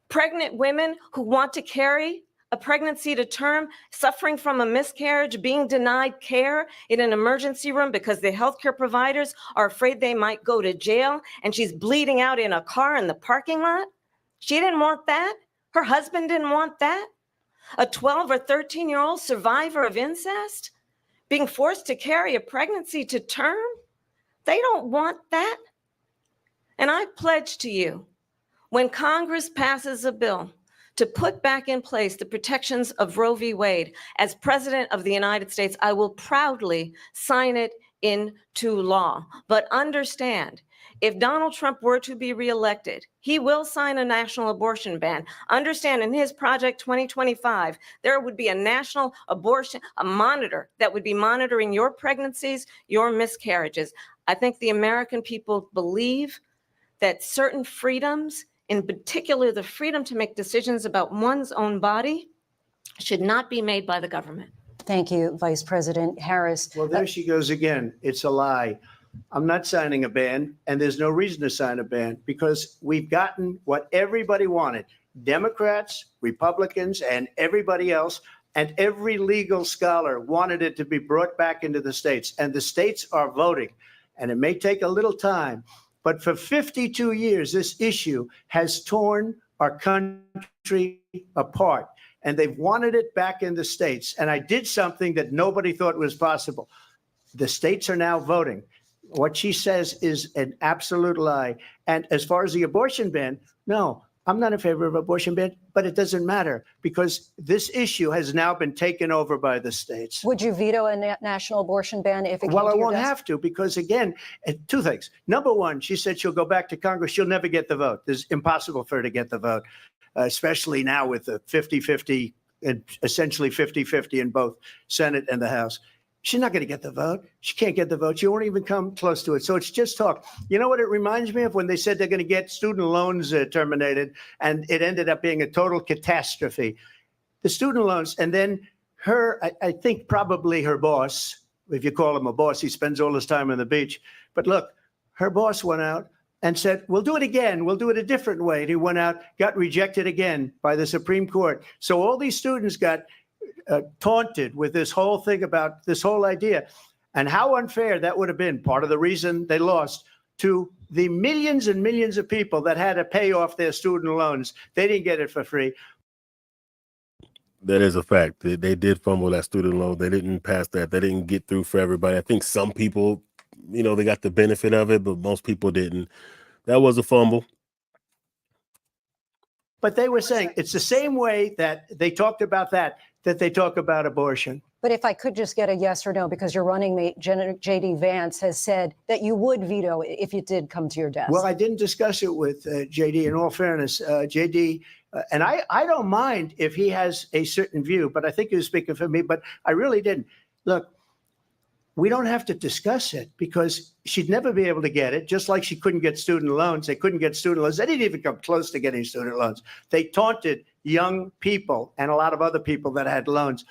Pregnant women who want to carry a pregnancy to term, suffering from a miscarriage, being denied care in an emergency room because the healthcare providers are afraid they might go to jail, and she's bleeding out in a car in the parking lot. She didn't want that. Her husband didn't want that. A 12 or 13-year-old survivor of incest being forced to carry a pregnancy to term. They don't want that. And I pledge to you, when Congress passes a bill to put back in place the protections of Roe v. Wade, as President of the United States, I will proudly sign it into law. But understand, if Donald Trump were to be reelected, he will sign a national abortion ban. Understand, in his Project 2025, there would be a national abortion, a monitor that would be monitoring your pregnancies, your miscarriages. I think the American people believe that certain freedoms, in particular the freedom to make decisions about one's own body, should not be made by the government. Thank you, Vice President Harris. Well, there she goes again. It's a lie. I'm not signing a ban, and there's no reason to sign a ban because we've gotten what everybody wanted. Democrats, Republicans, and everybody else, and every legal scholar wanted it to be brought back into the states, and the states are voting. And it may take a little time, but for 52 years, this issue has torn our country apart, and they've wanted it back in the states. And I did something that nobody thought was possible. The states are now voting. What she says is an absolute lie. And as far as the abortion ban, no, I'm not in favor of abortion ban, but it doesn't matter because this issue has now been taken over by the states. Would you veto a national abortion ban if it came Well, I to your won't desk? have to because, again, two things. Number one, she said she'll go back to Congress. She'll never get the vote. It's impossible for her to get the vote, especially now with the 50-50, essentially 50-50 in both Senate and the House. She's not going to get the vote. She can't get the vote. She won't even come close to it. So it's just talk. You know what it reminds me of? When they said they're going to get student loans terminated, and it ended up being a total catastrophe. The student loans, and then her, I think probably her boss, if you call him a boss, he spends all his time on the beach. But look, her boss went out and said, we'll do it again. We'll do it a different way. And he went out, got rejected again by the Supreme Court. So all these students got taunted with this whole thing about this whole idea, and how unfair that would have been. Part of the reason they lost to the millions and millions of people that had to pay off their student loans. They didn't get it for free. That is a fact. They did fumble that student loan. They didn't pass that. They didn't get through for everybody. I think some people, they got the benefit of it, but most people didn't. That was a fumble. But they were saying it's the same way that they talked about that they talk about abortion. But if I could just get a yes or no, because your running mate, J.D. Vance, has said that you would veto it if it did come to your desk. Well, I didn't discuss it with J.D. In all fairness, J.D., and I don't mind if he has a certain view, but I think he was speaking for me, but I really didn't. Look, we don't have to discuss it because she'd never be able to get it, just like she couldn't get student loans. They couldn't get student loans. They didn't even come close to getting student loans. They taunted young people and a lot of other people that had loans.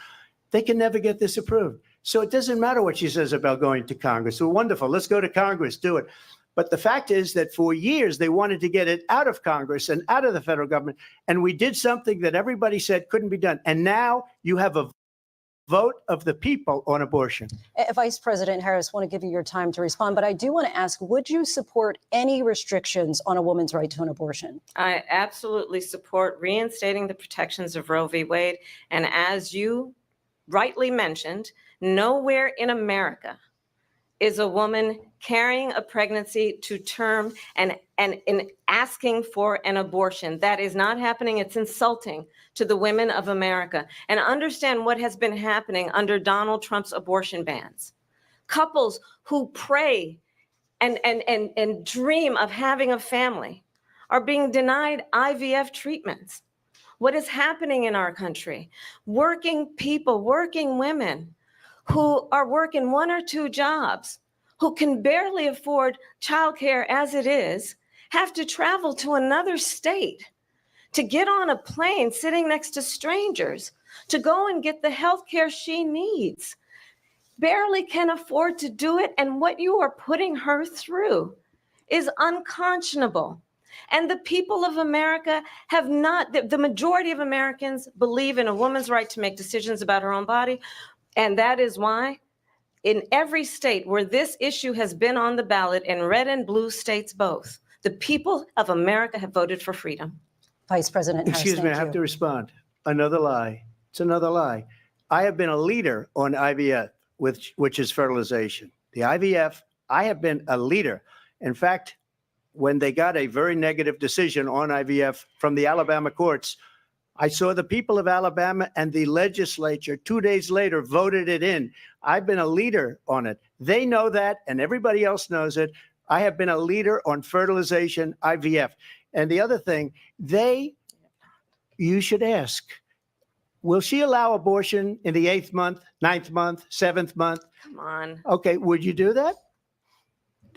They can never get this approved. So it doesn't matter what she says about going to Congress. So wonderful. Let's go to Congress, do it. But the fact is that for years, they wanted to get it out of Congress and out of the federal government. And we did something that everybody said couldn't be done. And now you have a vote of the people on abortion. Vice President Harris, I want to give you your time to respond, but I do want to ask, would you support any restrictions on a woman's right to an abortion? I absolutely support reinstating the protections of Roe v. Wade. And as you rightly mentioned, nowhere in America is a woman carrying a pregnancy to term and in asking for an abortion. That is not happening. It's insulting to the women of America. And understand what has been happening under Donald Trump's abortion bans. Couples who pray and dream of having a family are being denied IVF treatments. What is happening in our country? Working people, working women who are working one or two jobs, who can barely afford childcare as it is, have to travel to another state to get on a plane sitting next to strangers, to go and get the health care she needs. Barely can afford to do it, and what you are putting her through is unconscionable. And the people of America have not, the majority of Americans believe in a woman's right to make decisions about her own body, and that is why in every state where this issue has been on the ballot, in red and blue states both, the people of America have voted for freedom. Vice President Harris, Excuse me, I thank have you. to respond. Another lie. It's another lie. I have been a leader on IVF, which is fertilization. The IVF, I have been a leader. In fact, when they got a very negative decision on IVF from the Alabama courts, I saw the people of Alabama and the legislature 2 days later voted it in. I've been a leader on it. They know that, and everybody else knows it. I have been a leader on fertilization, IVF. And the other thing, you should ask, will she allow abortion in the 8th month, 9th month, 7th month? Come on. Okay, would you do that?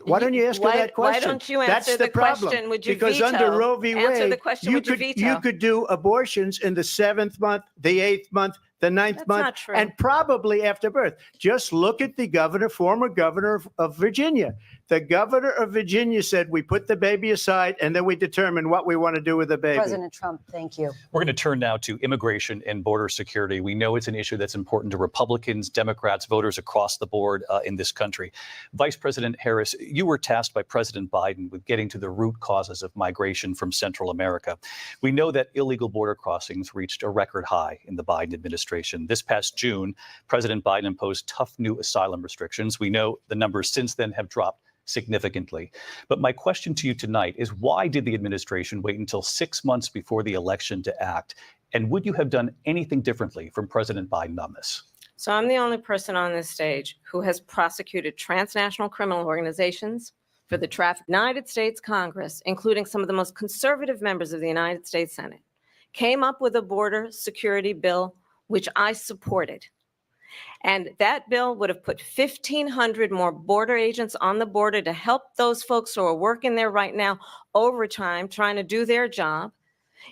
Why don't you ask her that question? Why don't you answer the question? Would you because veto? under Roe v. Answer Wade, the question. you Would you could veto? you could do abortions in the 7th month, the 8th month, the 9th That's month, not true. and probably after birth. Just look at the former governor of Virginia. The governor of Virginia said, we put the baby aside and then we determine what we want to do with the baby. President Trump, thank you. We're going to turn now to immigration and border security. We know it's an issue that's important to Republicans, Democrats, voters across the board in this country. Vice President Harris, you were tasked by President Biden with getting to the root causes of migration from Central America. We know that illegal border crossings reached a record high in the Biden administration. This past June, President Biden imposed tough new asylum restrictions. We know the numbers since then have dropped significantly. But my question to you tonight is, why did the administration wait until 6 months before the election to act? And would you have done anything differently from President Biden on this? So I'm the only person on this stage who has prosecuted transnational criminal organizations for the traffic. United States Congress, including some of the most conservative members of the United States Senate, came up with a border security bill, which I supported. And that bill would have put 1,500 more border agents on the border to help those folks who are working there right now overtime, trying to do their job.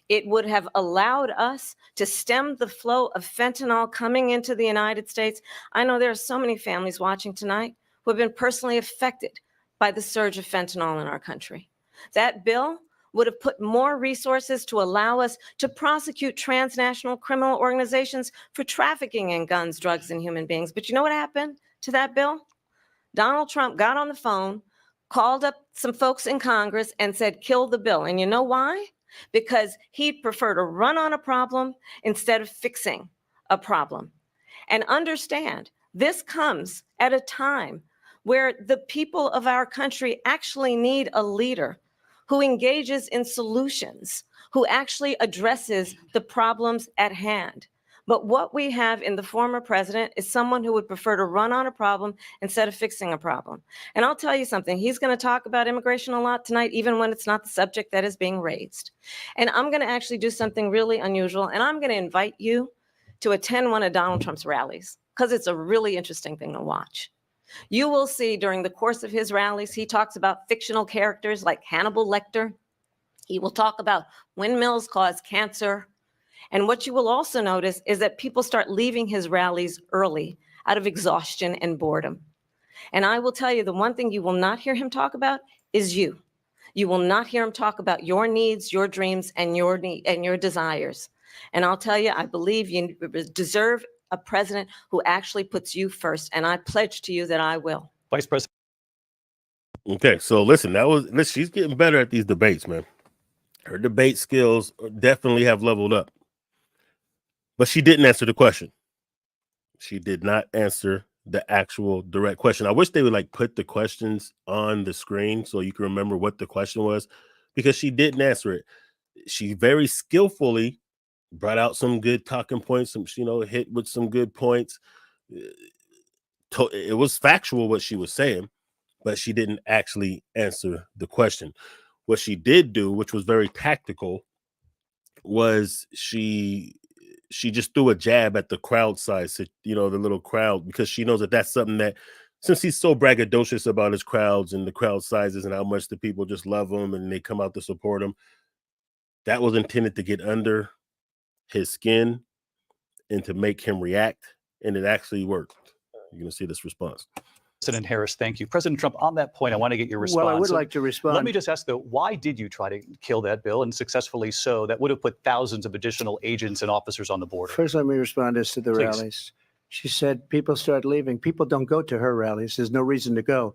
It would have allowed us to stem the flow of fentanyl coming into the United States. I know there are so many families watching tonight who have been personally affected by the surge of fentanyl in our country. That bill would have put more resources to allow us to prosecute transnational criminal organizations for trafficking in guns, drugs, and human beings. But you know what happened to that bill? Donald Trump got on the phone, called up some folks in Congress and said, kill the bill. And you know why? Because he'd prefer to run on a problem instead of fixing a problem. And understand, this comes at a time where the people of our country actually need a leader who engages in solutions, who actually addresses the problems at hand. But what we have in the former president is someone who would prefer to run on a problem instead of fixing a problem. And I'll tell you something, he's going to talk about immigration a lot tonight, even when it's not the subject that is being raised. And I'm going to actually do something really unusual, and I'm going to invite you to attend one of Donald Trump's rallies, because it's a really interesting thing to watch. You will see during the course of his rallies, he talks about fictional characters like Hannibal Lecter. He will talk about windmills cause cancer. And what you will also notice is that people start leaving his rallies early out of exhaustion and boredom. And I will tell you, the one thing you will not hear him talk about is you. You will not hear him talk about your needs, your dreams, and your desires. And I'll tell you, I believe you deserve a president who actually puts you first. And I pledge to you that I will. Vice President. Okay, so listen, she's getting better at these debates, man. Her debate skills definitely have leveled up. But she didn't answer the question. She did not answer the actual direct question. I wish they would put the questions on the screen so you can remember what the question was, because she didn't answer it. She very skillfully brought out some good talking points, hit with some good points. It was factual what she was saying, but she didn't actually answer the question. What she did do, which was very tactical, was she just threw a jab at the crowd size, the little crowd, because she knows that that's something that, since he's so braggadocious about his crowds and the crowd sizes and how much the people just love him and they come out to support him, that was intended to get under his skin and to make him react, and it actually worked. You're going to see this response. President Harris, thank you. President Trump, on that point, I want to get your response. Well, I would So like to respond. let me just ask, though, why did you try to kill that bill, and successfully so? That would have put thousands of additional agents and officers on the border. First, let me respond as to the Please. rallies. She said people start leaving. People don't go to her rallies. There's no reason to go.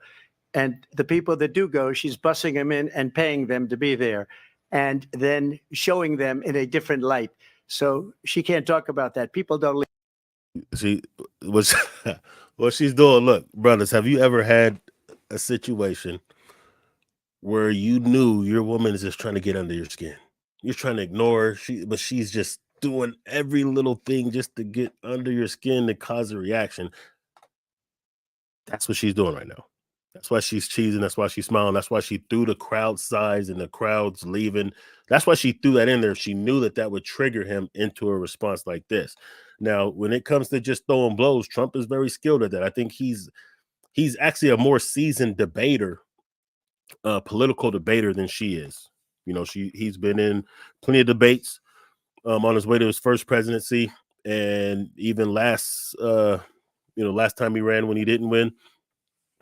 And the people that do go, she's bussing them in and paying them to be there and then showing them in a different light. So she can't talk about that. People don't leave. See what she's doing. Look, brothers, have you ever had a situation where you knew your woman is just trying to get under your skin? You're trying to ignore her, but she's just doing every little thing just to get under your skin to cause a reaction. That's what she's doing right now. That's why she's cheesing. That's why she's smiling. That's why she threw the crowd size and the crowd's leaving. That's why she threw that in there. She knew that would trigger him into a response like this. Now, when it comes to just throwing blows, Trump is very skilled at that. I think he's actually a more seasoned debater, political debater than she is. You know, he's been in plenty of debates on his way to his first presidency, and even last time he ran when he didn't win.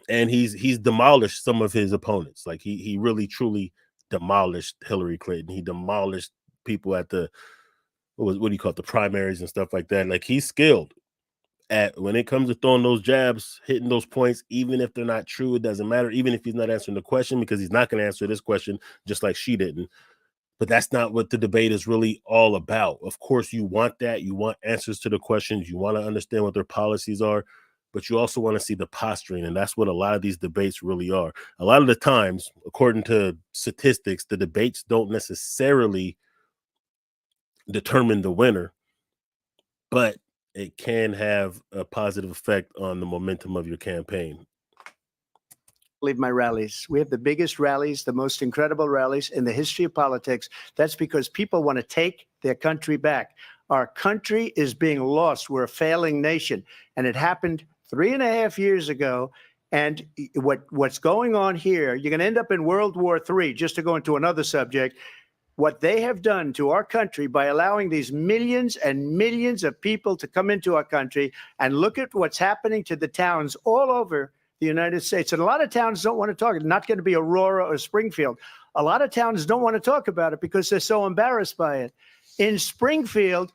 And he's demolished some of his opponents. Like he really truly demolished Hillary Clinton. He demolished people at the what do you call it, the primaries and stuff like that. Like he's skilled at when it comes to throwing those jabs, hitting those points, even if they're not true, it doesn't matter. Even if he's not answering the question, because he's not going to answer this question, just like she didn't. But that's not what the debate is really all about. Of course, you want that. You want answers to the questions. You want to understand what their policies are. But you also want to see the posturing, and that's what a lot of these debates really are. A lot of the times, according to statistics, the debates don't necessarily determine the winner, but it can have a positive effect on the momentum of your campaign. Leave my rallies. We have the biggest rallies, the most incredible rallies in the history of politics. That's because people want to take their country back. Our country is being lost. We're a failing nation, and it happened 3.5 years ago. And what's going on here, you're going to end up in World War III, just to go into another subject. What they have done to our country by allowing these millions and millions of people to come into our country, and look at what's happening to the towns all over the United States. And a lot of towns don't want to talk. It's not going to be Aurora or Springfield. A lot of towns don't want to talk about it because they're so embarrassed by it. In Springfield,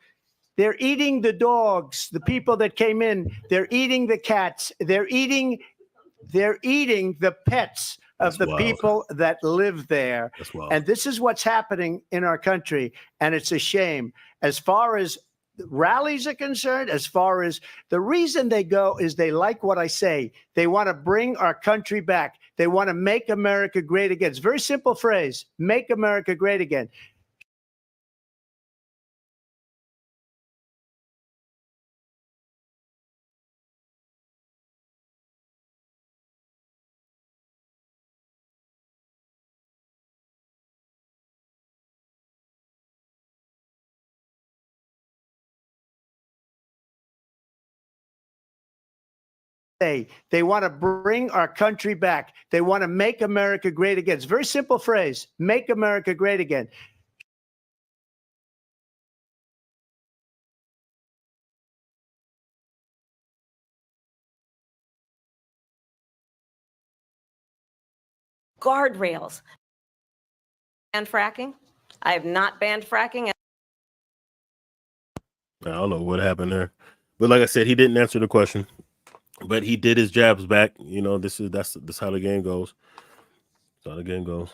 they're eating the dogs, the people that came in. They're eating the cats. They're eating the pets of the people that live there. And this is what's happening in our country. And it's a shame. As far as rallies are concerned, as far as the reason they go is they like what I say. They want to bring our country back. They want to make America great again. It's a very simple phrase, make America great again. They want to bring our country back. They want to make America great again. It's a very simple phrase, make America great again. Guardrails. And fracking? I have not banned fracking. I don't know what happened there. But like I said, he didn't answer the question. But he did his jabs back. You know, that's how the game goes. That's how the game goes.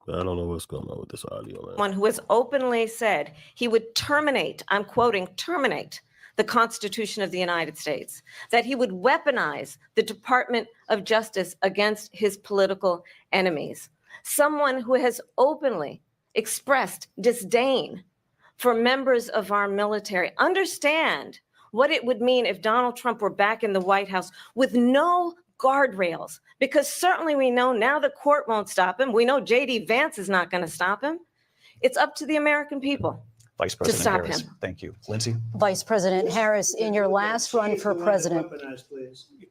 I don't know what's going on with this audio, man. One who has openly said he would terminate, I'm quoting, terminate the Constitution of the United States, that he would weaponize the Department of Justice against his political enemies. Someone who has openly expressed disdain for members of our military. Understand what it would mean if Donald Trump were back in the White House with no guardrails, because certainly we know now the court won't stop him. We know J.D. Vance is not going to stop him. It's up to the American people. Vice President Harris, thank you. Lindsay? Vice President Harris, in your last run for president.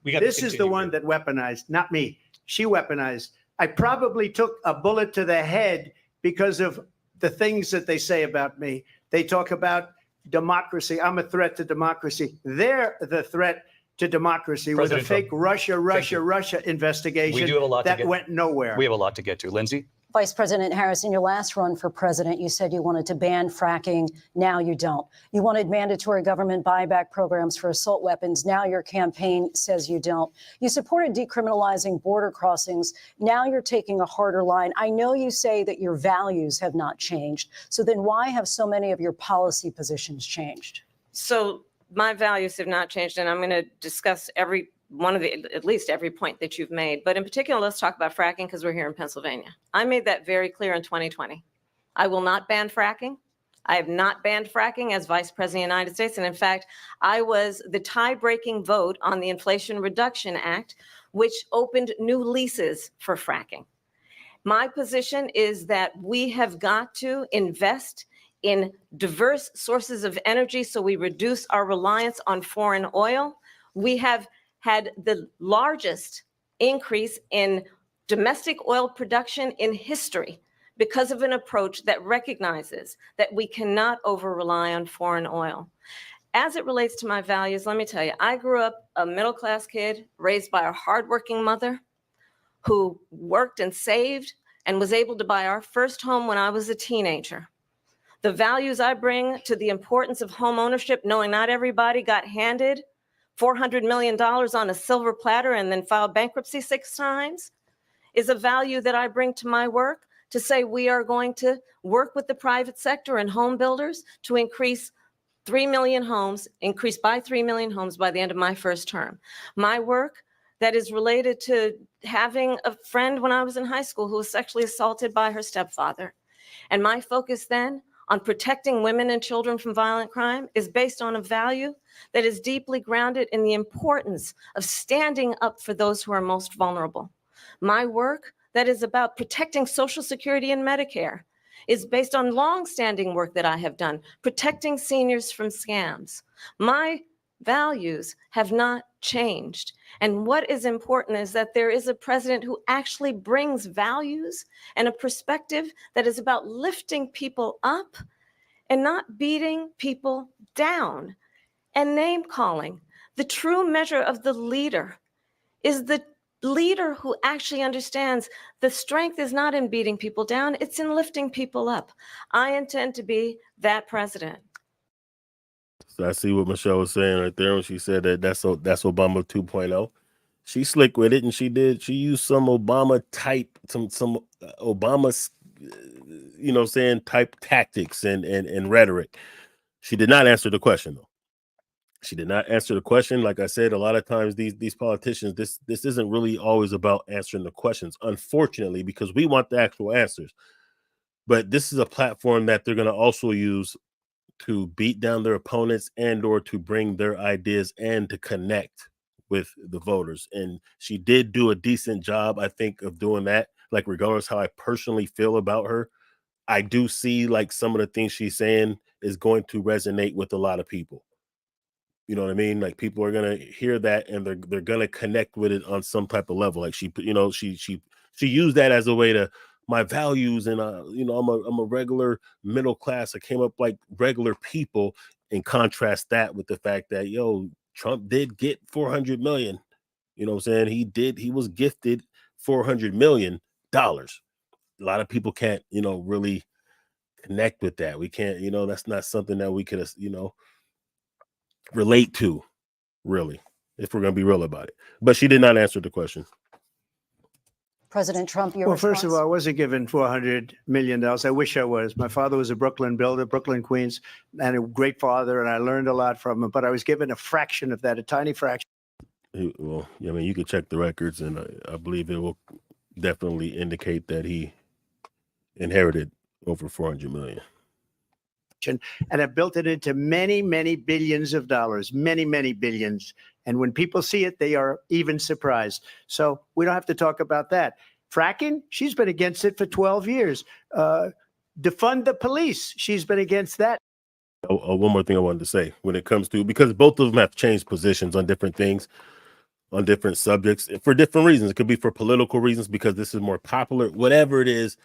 This is the one that weaponized, not me. She weaponized. I probably took a bullet to the head because of the things that they say about me. They talk about democracy. I'm a threat to democracy. They're the threat to democracy with a President fake Trump, Russia investigation we do have a lot that went nowhere. We have a lot to get to. Lindsay? Vice President Harris, in your last run for president, you said you wanted to ban fracking. Now you don't. You wanted mandatory government buyback programs for assault weapons. Now your campaign says you don't. You supported decriminalizing border crossings. Now you're taking a harder line. I know you say that your values have not changed. So then why have so many of your policy positions changed? So my values have not changed, and I'm going to discuss every one of at least every point that you've made. But in particular, let's talk about fracking because we're here in Pennsylvania. I made that very clear in 2020. I will not ban fracking. I have not banned fracking as Vice President of the United States. And in fact, I was the tie-breaking vote on the Inflation Reduction Act, which opened new leases for fracking. My position is that we have got to invest in diverse sources of energy so we reduce our reliance on foreign oil. We have had the largest increase in domestic oil production in history because of an approach that recognizes that we cannot over-rely on foreign oil. As it relates to my values, let me tell you, I grew up a middle-class kid raised by a hardworking mother who worked and saved and was able to buy our first home when I was a teenager. The values I bring to the importance of home ownership, knowing not everybody got handed $400 million on a silver platter and then filed bankruptcy 6 times, is a value that I bring to my work to say we are going to work with the private sector and home builders to increase 3 million homes, increase by 3 million homes by the end of my first term. My work that is related to having a friend when I was in high school who was sexually assaulted by her stepfather. And my focus then on protecting women and children from violent crime is based on a value that is deeply grounded in the importance of standing up for those who are most vulnerable. My work that is about protecting Social Security and Medicare is based on longstanding work that I have done, protecting seniors from scams. My values have not changed. And what is important is that there is a president who actually brings values and a perspective that is about lifting people up and not beating people down and name calling. The true measure of the leader is the leader who actually understands the strength is not in beating people down, it's in lifting people up. I intend to be that president. So I see what Michelle was saying right there when she said that that's Obama 2.0. She's slick with it, and she used some Obama type, some Obama, saying type tactics and rhetoric. She did not answer the question though. She did not answer the question. Like I said, a lot of times these politicians, this isn't really always about answering the questions, unfortunately, because we want the actual answers. But this is a platform that they're going to also use to beat down their opponents and or to bring their ideas and to connect with the voters. And she did do a decent job, I think, of doing that. Like, regardless how I personally feel about her, I do see like some of the things she's saying is going to resonate with a lot of people. You know what I mean? Like, people are gonna hear that and they're gonna connect with it on some type of level. Like, she used that as a way to my values, and I'm a regular middle class. I came up like regular people, and contrast that with the fact that Trump did get 400 million. You know what I'm saying? He was gifted $400 million. A lot of people can't, really connect with that. We can't, that's not something that we could, relate to, really, if we're going to be real about it. But she did not answer the question. President Trump, your Well, response? first of all, I wasn't given $400 million. I wish I was. My father was a Brooklyn builder, Brooklyn, Queens, and a great father, and I learned a lot from him. But I was given a fraction of that, a tiny fraction. Well, I mean, you could check the records, and I believe it will definitely indicate that he inherited over 400 million. And I've built it into many, many billions of dollars, many, many billions. And when people see it, they are even surprised. So we don't have to talk about that. Fracking, she's been against it for 12 years. Defund the police, she's been against that. One more thing I wanted to say when it comes to, because both of them have changed positions on different things, on different subjects for different reasons. It could be for political reasons because this is more popular, whatever it is.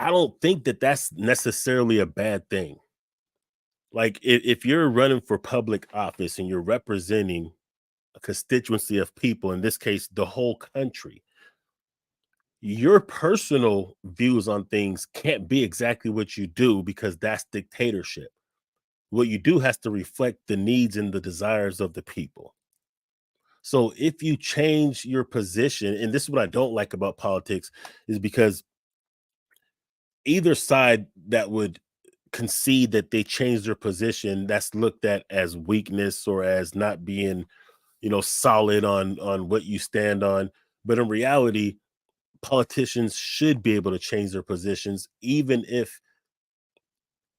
I don't think that that's necessarily a bad thing. Like if you're running for public office and you're representing a constituency of people, in this case, the whole country, your personal views on things can't be exactly what you do because that's dictatorship. What you do has to reflect the needs and the desires of the people. So if you change your position, and this is what I don't like about politics, is because either side that would concede that they changed their position, that's looked at as weakness or as not being, solid on what you stand on. But in reality, politicians should be able to change their positions, even if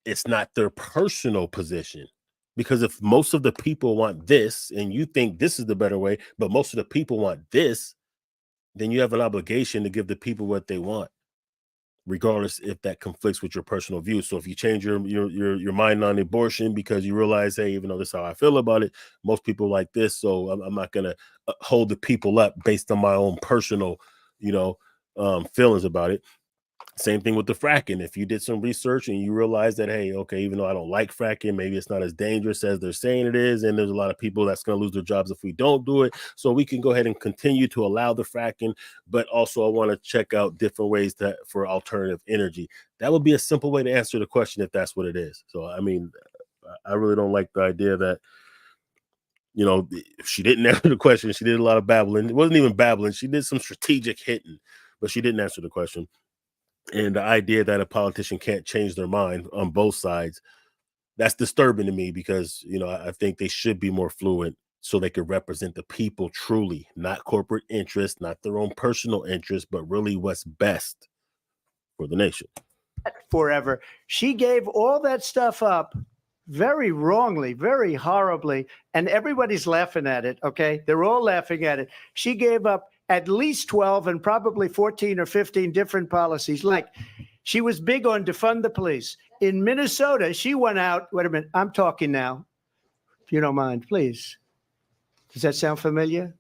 it's not their personal position. Because if most of the people want this and you think this is the better way, but most of the people want this, then you have an obligation to give the people what they want, regardless if that conflicts with your personal views. So if you change your mind on abortion because you realize, hey, even though this is how I feel about it, most people like this, so I'm not going to hold the people up based on my own personal, feelings about it. Same thing with the fracking. If you did some research and you realize that, hey, okay, even though I don't like fracking, maybe it's not as dangerous as they're saying it is, and there's a lot of people that's going to lose their jobs if we don't do it. So we can go ahead and continue to allow the fracking, but also I want to check out different ways for alternative energy. That would be a simple way to answer the question if that's what it is. So, I mean, I really don't like the idea that, she didn't answer the question. She did a lot of babbling. It wasn't even babbling. She did some strategic hitting, but she didn't answer the question. And the idea that a politician can't change their mind on both sides, that's disturbing to me because, I think they should be more fluent so they could represent the people truly, not corporate interests, not their own personal interests, but really what's best for the nation. Forever. She gave all that stuff up very wrongly, very horribly, and everybody's laughing at it, okay? They're all laughing at it. She gave up at least 12 and probably 14 or 15 different policies. Like, she was big on defund the police. In Minnesota, she went out. Wait a minute. I'm talking now. If you don't mind, please. Does that sound familiar?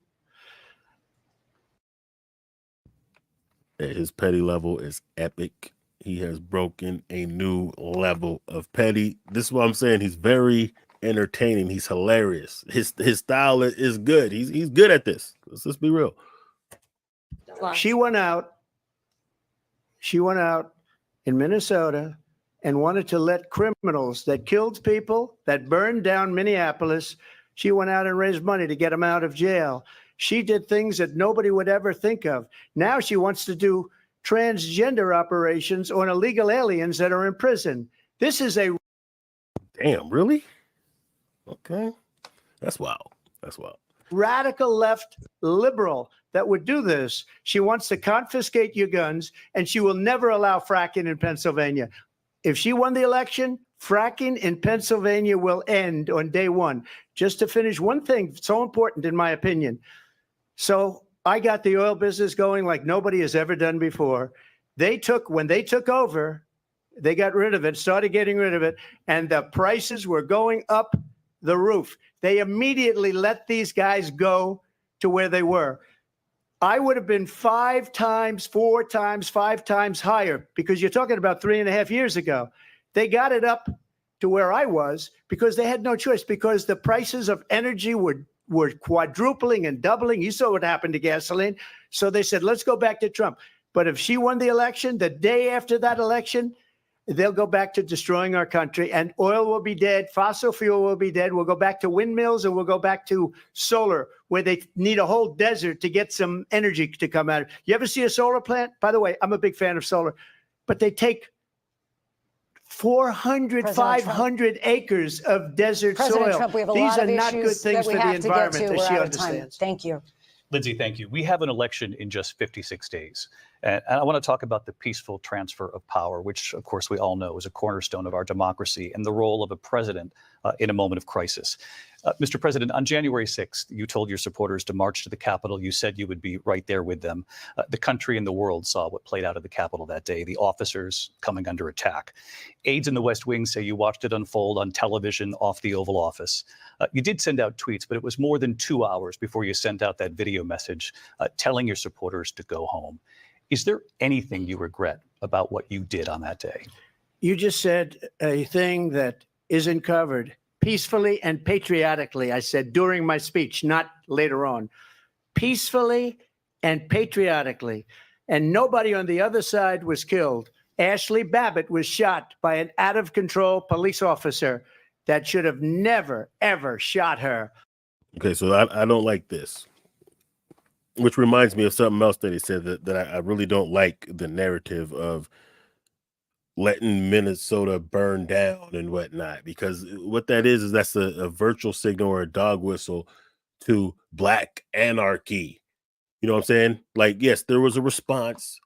His petty level is epic. He has broken a new level of petty. This is what I'm saying. He's very entertaining. He's hilarious. His style is good. He's good at this. Let's just be real. She went out in Minnesota and wanted to let criminals that killed people, that burned down Minneapolis, she went out and raised money to get them out of jail. She did things that nobody would ever think of. Now she wants to do transgender operations on illegal aliens that are in prison. This is a... Damn, really? Okay. That's wild. That's wild. Radical left liberal that would do this. She wants to confiscate your guns, and she will never allow fracking in Pennsylvania. If she won the election, fracking in Pennsylvania will end on day one. Just to finish, one thing so important in my opinion. So I got the oil business going like nobody has ever done before. When they took over, they got rid of it, started getting rid of it, and the prices were going up the roof. They immediately let these guys go to where they were. I would have been 5 times, 4 times, 5 times higher, because you're talking about 3.5 years ago. They got it up to where I was because they had no choice, because the prices of energy were quadrupling and doubling. You saw what happened to gasoline. So they said, let's go back to Trump. But if she won the election, the day after that election, they'll go back to destroying our country, and oil will be dead. Fossil fuel will be dead. We'll go back to windmills, and we'll go back to solar, where they need a whole desert to get some energy to come out. You ever see a solar plant? By the way, I'm a big fan of solar, but they take 400, 500 acres of desert soil. Trump, we have a These lot are of not good issues things that we for the have to get environment to. that We're she out of time. understands. Thank you. Lindsay, thank you. We have an election in just 56 days. And I want to talk about the peaceful transfer of power, which, of course, we all know is a cornerstone of our democracy, and the role of a president in a moment of crisis. Mr. President, on January 6th, you told your supporters to march to the Capitol. You said you would be right there with them. The country and the world saw what played out at the Capitol that day, the officers coming under attack. Aides in the West Wing say you watched it unfold on television off the Oval Office. You did send out tweets, but it was more than 2 hours before you sent out that video message telling your supporters to go home. Is there anything you regret about what you did on that day? You just said a thing that isn't covered. Peacefully and patriotically, I said during my speech, not later on. Peacefully and patriotically. And nobody on the other side was killed. Ashley Babbitt was shot by an out-of-control police officer that should have never, ever shot her. Okay, so I don't like this, which reminds me of something else that he said that I really don't like the narrative of letting Minnesota burn down and whatnot, because what that is that's a virtual signal or a dog whistle to black anarchy. You know what I'm saying? Like, yes, there was a response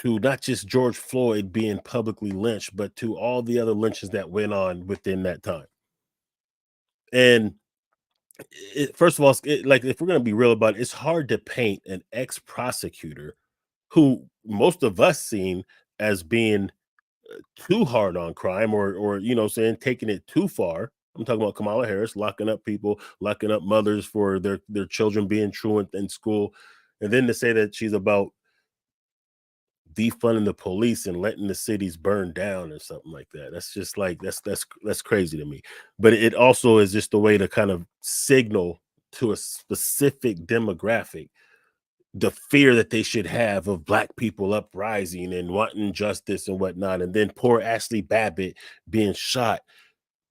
to not just George Floyd being publicly lynched, but to all the other lynchings that went on within that time. And first of all, like, if we're going to be real about it, it's hard to paint an ex-prosecutor who most of us seen as being too hard on crime or you know saying taking it too far. I'm talking about Kamala Harris locking up people, locking up mothers for their children being truant in school, and then to say that she's about defunding the police and letting the cities burn down or something like that. That's just like that's crazy to me. But it also is just a way to kind of signal to a specific demographic the fear that they should have of black people uprising and wanting justice and whatnot. And then poor Ashley Babbitt being shot.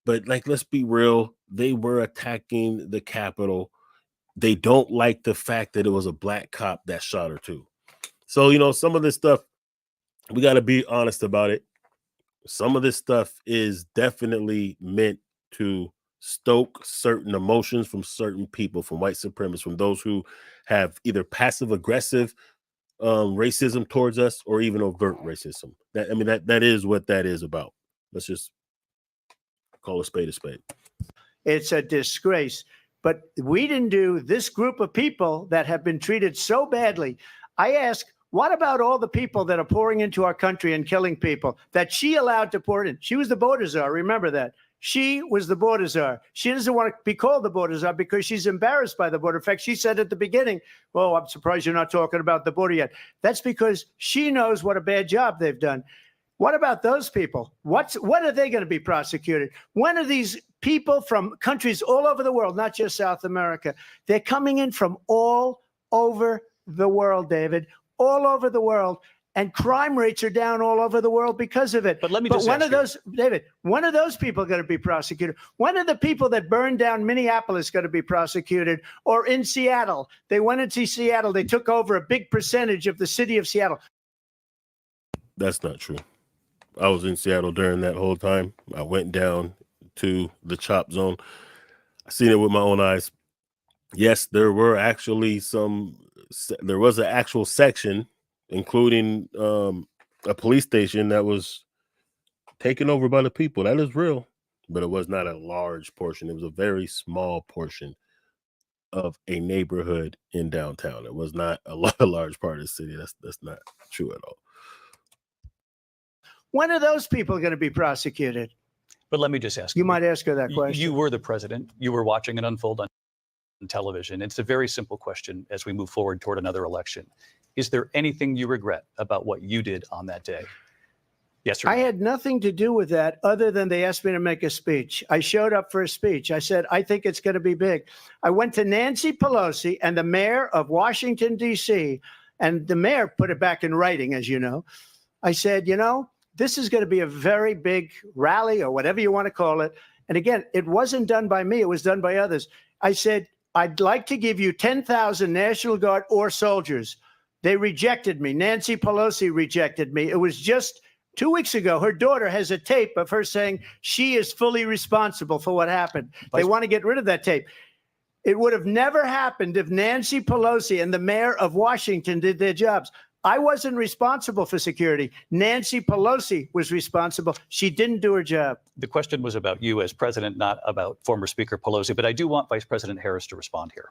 But like, let's be real, they were attacking the Capitol. They don't like the fact that it was a black cop that shot her too. So, you know, some of this stuff, we got to be honest about it. Some of this stuff is definitely meant to stoke certain emotions from certain people, from white supremacists, from those who have either passive aggressive racism towards us or even overt racism. That is what that is about. Let's just call a spade a spade. It's a disgrace. But we didn't do this group of people that have been treated so badly. I ask, what about all the people that are pouring into our country and killing people that she allowed to pour in? She was the border czar. Remember that. She was the border czar. She doesn't want to be called the border czar because she's embarrassed by the border. In fact, she said at the beginning, well, I'm surprised you're not talking about the border yet. That's because she knows what a bad job they've done. What about those people? When are they going to be prosecuted? When are these people from countries all over the world, not just South America? They're coming in from all over the world, David, all over the world. And crime rates are down all over the world because of it. But let me just when ask are those, David, when are those people going to be prosecuted? When are the people that burned down Minneapolis going to be prosecuted? Or in Seattle? They went into Seattle. They took over a big percentage of the city of Seattle. That's not true. I was in Seattle during that whole time. I went down to the chop zone. I seen it with my own eyes. Yes, there was an actual section, including a police station that was taken over by the people. That is real, but it was not a large portion. It was a very small portion of a neighborhood in downtown. It was not a large part of the city. That's not true at all. When are those people going to be prosecuted? But let me just ask you. You might ask her that question. You were the president. You were watching it unfold on television. It's a very simple question as we move forward toward another election. Is there anything you regret about what you did on that day? Yes or no? I had nothing to do with that other than they asked me to make a speech. I showed up for a speech. I said, I think it's going to be big. I went to Nancy Pelosi and the mayor of Washington, D.C., and the mayor put it back in writing, as you know. I said, this is going to be a very big rally or whatever you want to call it. And again, it wasn't done by me. It was done by others. I said, I'd like to give you 10,000 National Guard or soldiers. They rejected me. Nancy Pelosi rejected me. It was just 2 weeks ago. Her daughter has a tape of her saying she is fully responsible for what happened. They want to get rid of that tape. It would have never happened if Nancy Pelosi and the mayor of Washington did their jobs. I wasn't responsible for security. Nancy Pelosi was responsible. She didn't do her job. The question was about you as president, not about former Speaker Pelosi, but I do want Vice President Harris to respond here.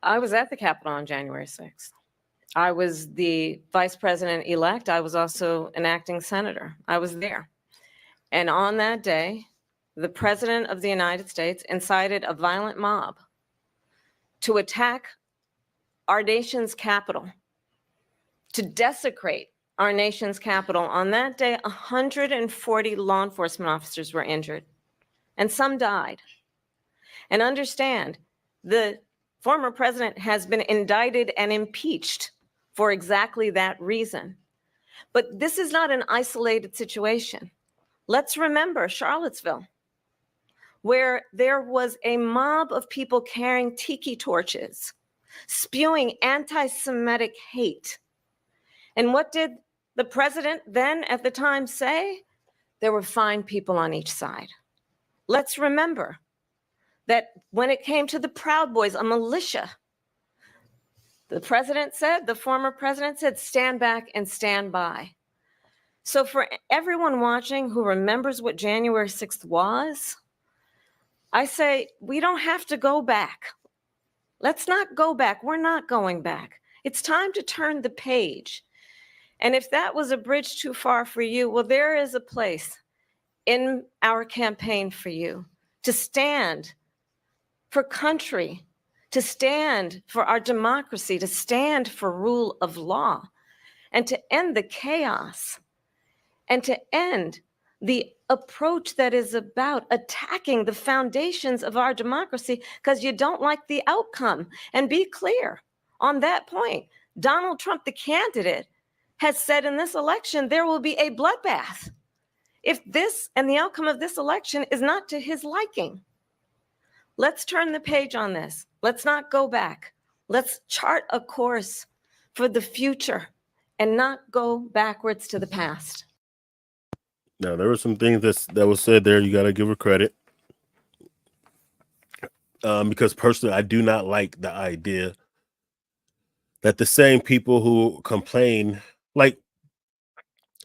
I was at the Capitol on January 6th. I was the vice president-elect. I was also an acting senator. I was there. And on that day, the president of the United States incited a violent mob to attack our nation's capital, to desecrate our nation's capital, on that day, 140 law enforcement officers were injured, and some died. And understand, the former president has been indicted and impeached for exactly that reason. But this is not an isolated situation. Let's remember Charlottesville, where there was a mob of people carrying tiki torches, spewing anti-Semitic hate. And what did the president then at the time say? There were fine people on each side. Let's remember that when it came to the Proud Boys, a militia, the former president said, stand back and stand by. So for everyone watching who remembers what January 6th was, I say, we don't have to go back. Let's not go back. We're not going back. It's time to turn the page. And if that was a bridge too far for you, well, there is a place in our campaign for you to stand for country, to stand for our democracy, to stand for rule of law, and to end the chaos, and to end the approach that is about attacking the foundations of our democracy because you don't like the outcome. And be clear on that point. Donald Trump, the candidate, has said in this election there will be a bloodbath if this and the outcome of this election is not to his liking. Let's turn the page on this. Let's not go back. Let's chart a course for the future and not go backwards to the past. Now, there were some things that was said there. You got to give her credit. Because personally, I do not like the idea that the same people who complain, like,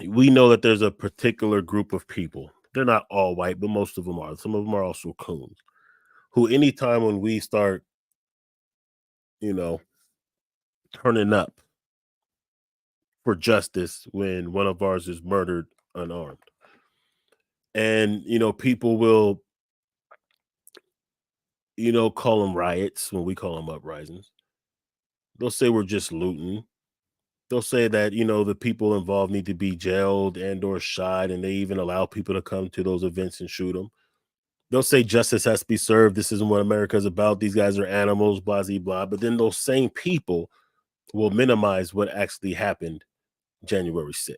we know that there's a particular group of people. They're not all white, but most of them are. Some of them are also coons, who anytime when we start, turning up for justice when one of ours is murdered unarmed. And, people will, call them riots when we call them uprisings. They'll say we're just looting. They'll say that, the people involved need to be jailed and or shot, and they even allow people to come to those events and shoot them. They'll say justice has to be served. This isn't what America is about. These guys are animals, blah, blah, blah. But then those same people will minimize what actually happened January 6th.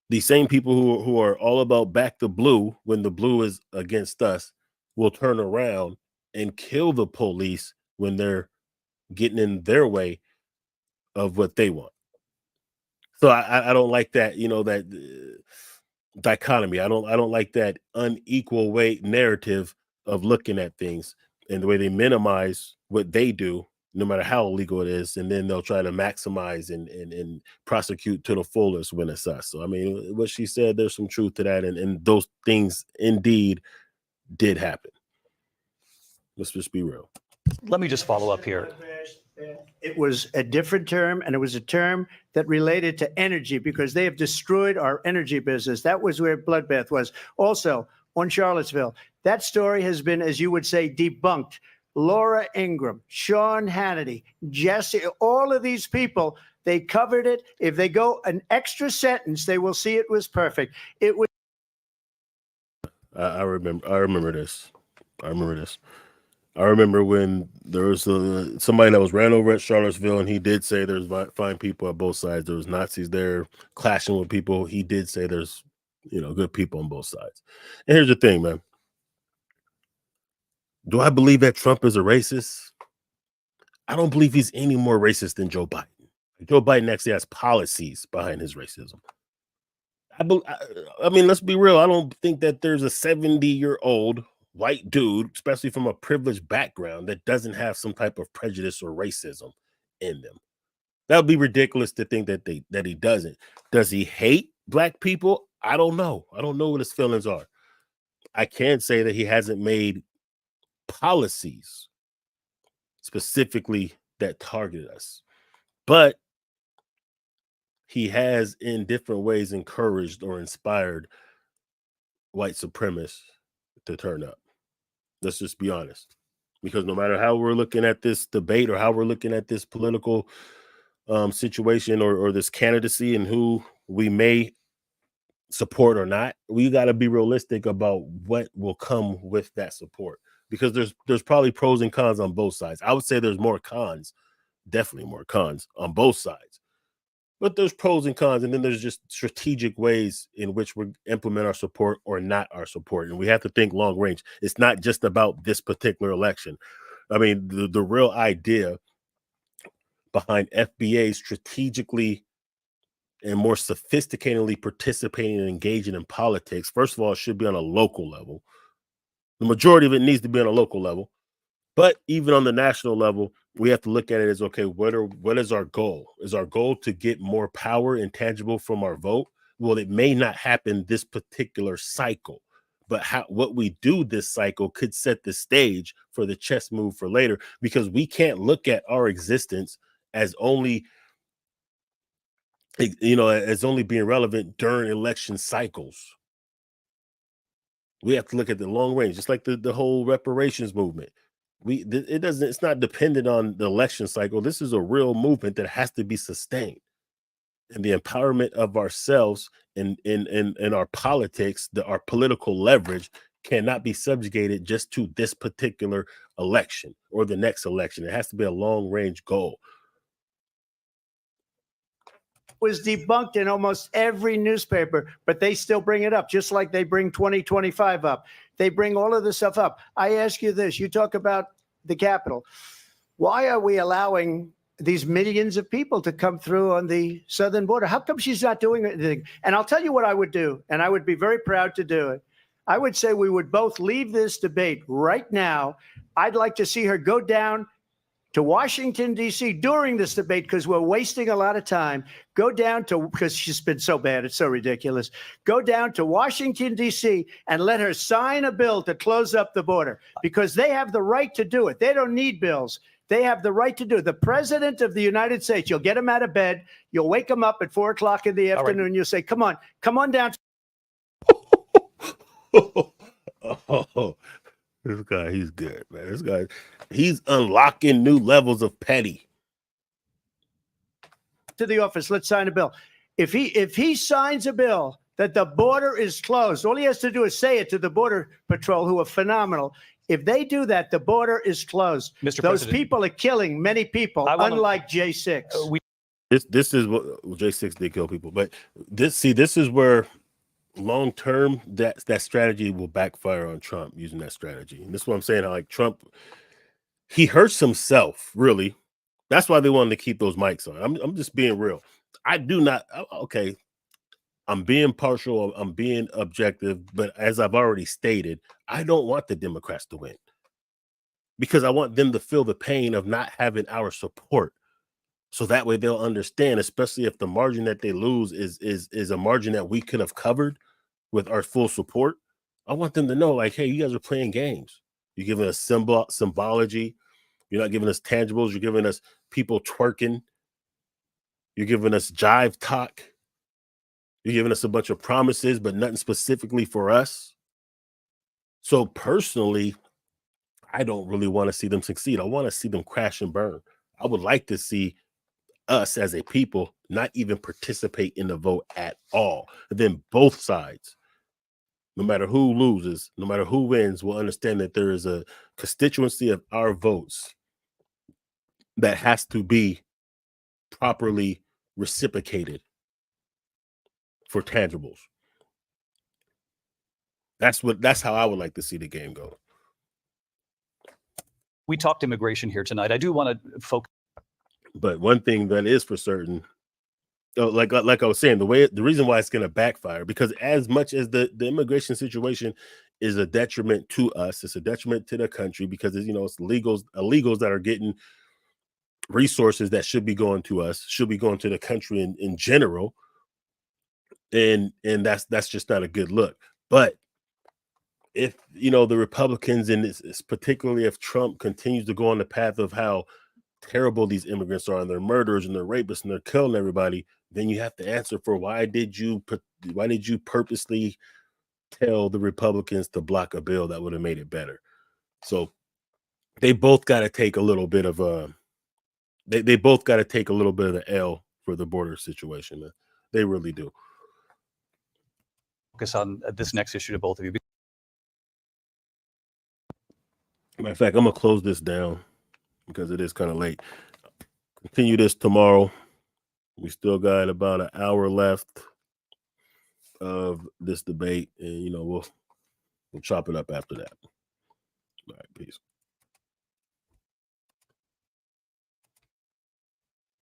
The same people who are all about back the blue when the blue is against us will turn around and kill the police when they're getting in their way of what they want. So I don't like that, that dichotomy. I don't like that unequal way narrative of looking at things and the way they minimize what they do, no matter how illegal it is, and then they'll try to maximize and prosecute to the fullest when it's us. So I mean, what she said, there's some truth to that, and those things indeed did happen. Let's just be real. Let me just follow up here. It was a different term, and it was a term that related to energy because they have destroyed our energy business. That was where bloodbath was. Also, on Charlottesville, that story has been, as you would say, debunked. Laura Ingraham, Sean Hannity, Jesse, all of these people, they covered it. If they go an extra sentence, they will see it was perfect. It was. I remember this. I remember when there was somebody that was ran over at Charlottesville, and he did say there's fine people at both sides. There was Nazis there clashing with people. He did say there's, good people on both sides. And here's the thing, man. Do I believe that Trump is a racist? I don't believe he's any more racist than Joe Biden. Joe Biden actually has policies behind his racism. I mean, let's be real. I don't think that there's a 70-year-old white dude, especially from a privileged background, that doesn't have some type of prejudice or racism in them. That would be ridiculous to think that he doesn't. Does he hate black people? I don't know. I don't know what his feelings are. I can say that he hasn't made policies specifically that target us, but he has in different ways encouraged or inspired white supremacists to turn up. Let's just be honest, because no matter how we're looking at this debate or how we're looking at this political situation or this candidacy and who we may support or not, we got to be realistic about what will come with that support, because there's probably pros and cons on both sides. I would say there's more cons, definitely more cons on both sides, but there's pros and cons, and then there's just strategic ways in which we implement our support or not our support, and we have to think long range. It's not just about this particular election. I mean, the real idea behind FBA strategically and more sophisticatedly participating and engaging in politics, first of all, it should be on a local level. The majority of it needs to be on a local level. But even on the national level, we have to look at it as, okay, what is our goal? Is our goal to get more power and tangible from our vote? Well, it may not happen this particular cycle, but what we do this cycle could set the stage for the chess move for later, because we can't look at our existence as only, as only being relevant during election cycles. We have to look at the long range, just like the whole reparations movement. It's not dependent on the election cycle. This is a real movement that has to be sustained. And the empowerment of ourselves in our politics, our political leverage cannot be subjugated just to this particular election or the next election. It has to be a long range goal. Was debunked in almost every newspaper, but they still bring it up, just like they bring 2025 up. They bring all of this stuff up. I ask you this, you talk about the Capitol. Why are we allowing these millions of people to come through on the southern border? How come she's not doing anything? And I'll tell you what I would do, and I would be very proud to do it. I would say we would both leave this debate right now. I'd like to see her go down to Washington, D.C. during this debate, because we're wasting a lot of time. Go down to, because she's been so bad, it's so ridiculous. Go down to Washington, D.C. and let her sign a bill to close up the border, because they have the right to do it. They don't need bills. They have the right to do it. The president of the United States, you'll get him out of bed. You'll wake him up at 4 o'clock in the afternoon. Right. You'll say, come on down. Oh, this guy, he's good, man. This guy, he's unlocking new levels of petty. To the office, let's sign a bill. If he signs a bill that the border is closed, all he has to do is say it to the Border Patrol, who are phenomenal. If they do that, the border is closed. Mr. Those President, people are killing many people, unlike J6. This is what J6 did kill people, but this is where long term that strategy will backfire on Trump using that strategy. And this is what I'm saying. Like Trump, he hurts himself, really. That's why they wanted to keep those mics on. I'm just being real. I do not. Okay, I'm being partial. I'm being objective. But as I've already stated, I don't want the Democrats to win, because I want them to feel the pain of not having our support. So that way they'll understand, especially if the margin that they lose is a margin that we could have covered with our full support. I want them to know, like, hey, you guys are playing games. You're giving us symbology. You're not giving us tangibles. You're giving us people twerking. You're giving us jive talk. You're giving us a bunch of promises, but nothing specifically for us. So personally, I don't really want to see them succeed. I want to see them crash and burn. I would like to see us as a people not even participate in the vote at all. And then both sides, no matter who loses, no matter who wins, will understand that there is a constituency of our votes that has to be properly reciprocated for tangibles. That's how I would like to see the game go. We talked immigration here tonight. I do want to focus. But one thing that is for certain, like I was saying, the reason why it's going to backfire, because as much as the immigration situation is a detriment to us, it's a detriment to the country, because it's illegals that are getting resources that should be going to us, should be going to the country in general, and that's just not a good look. But if the Republicans, and it's particularly if Trump continues to go on the path of how terrible these immigrants are, and they're murderers and they're rapists and they're killing everybody, then you have to answer for why did you purposely tell the Republicans to block a bill that would have made it better? So they both got to take a little bit of they both got to take a little bit of the L for the border situation. They really do. Focus on this next issue to both of you. Matter of fact, I'm gonna close this down because it is kind of late. Continue this tomorrow. We still got about an hour left of this debate, and we'll chop it up after that. All right, peace.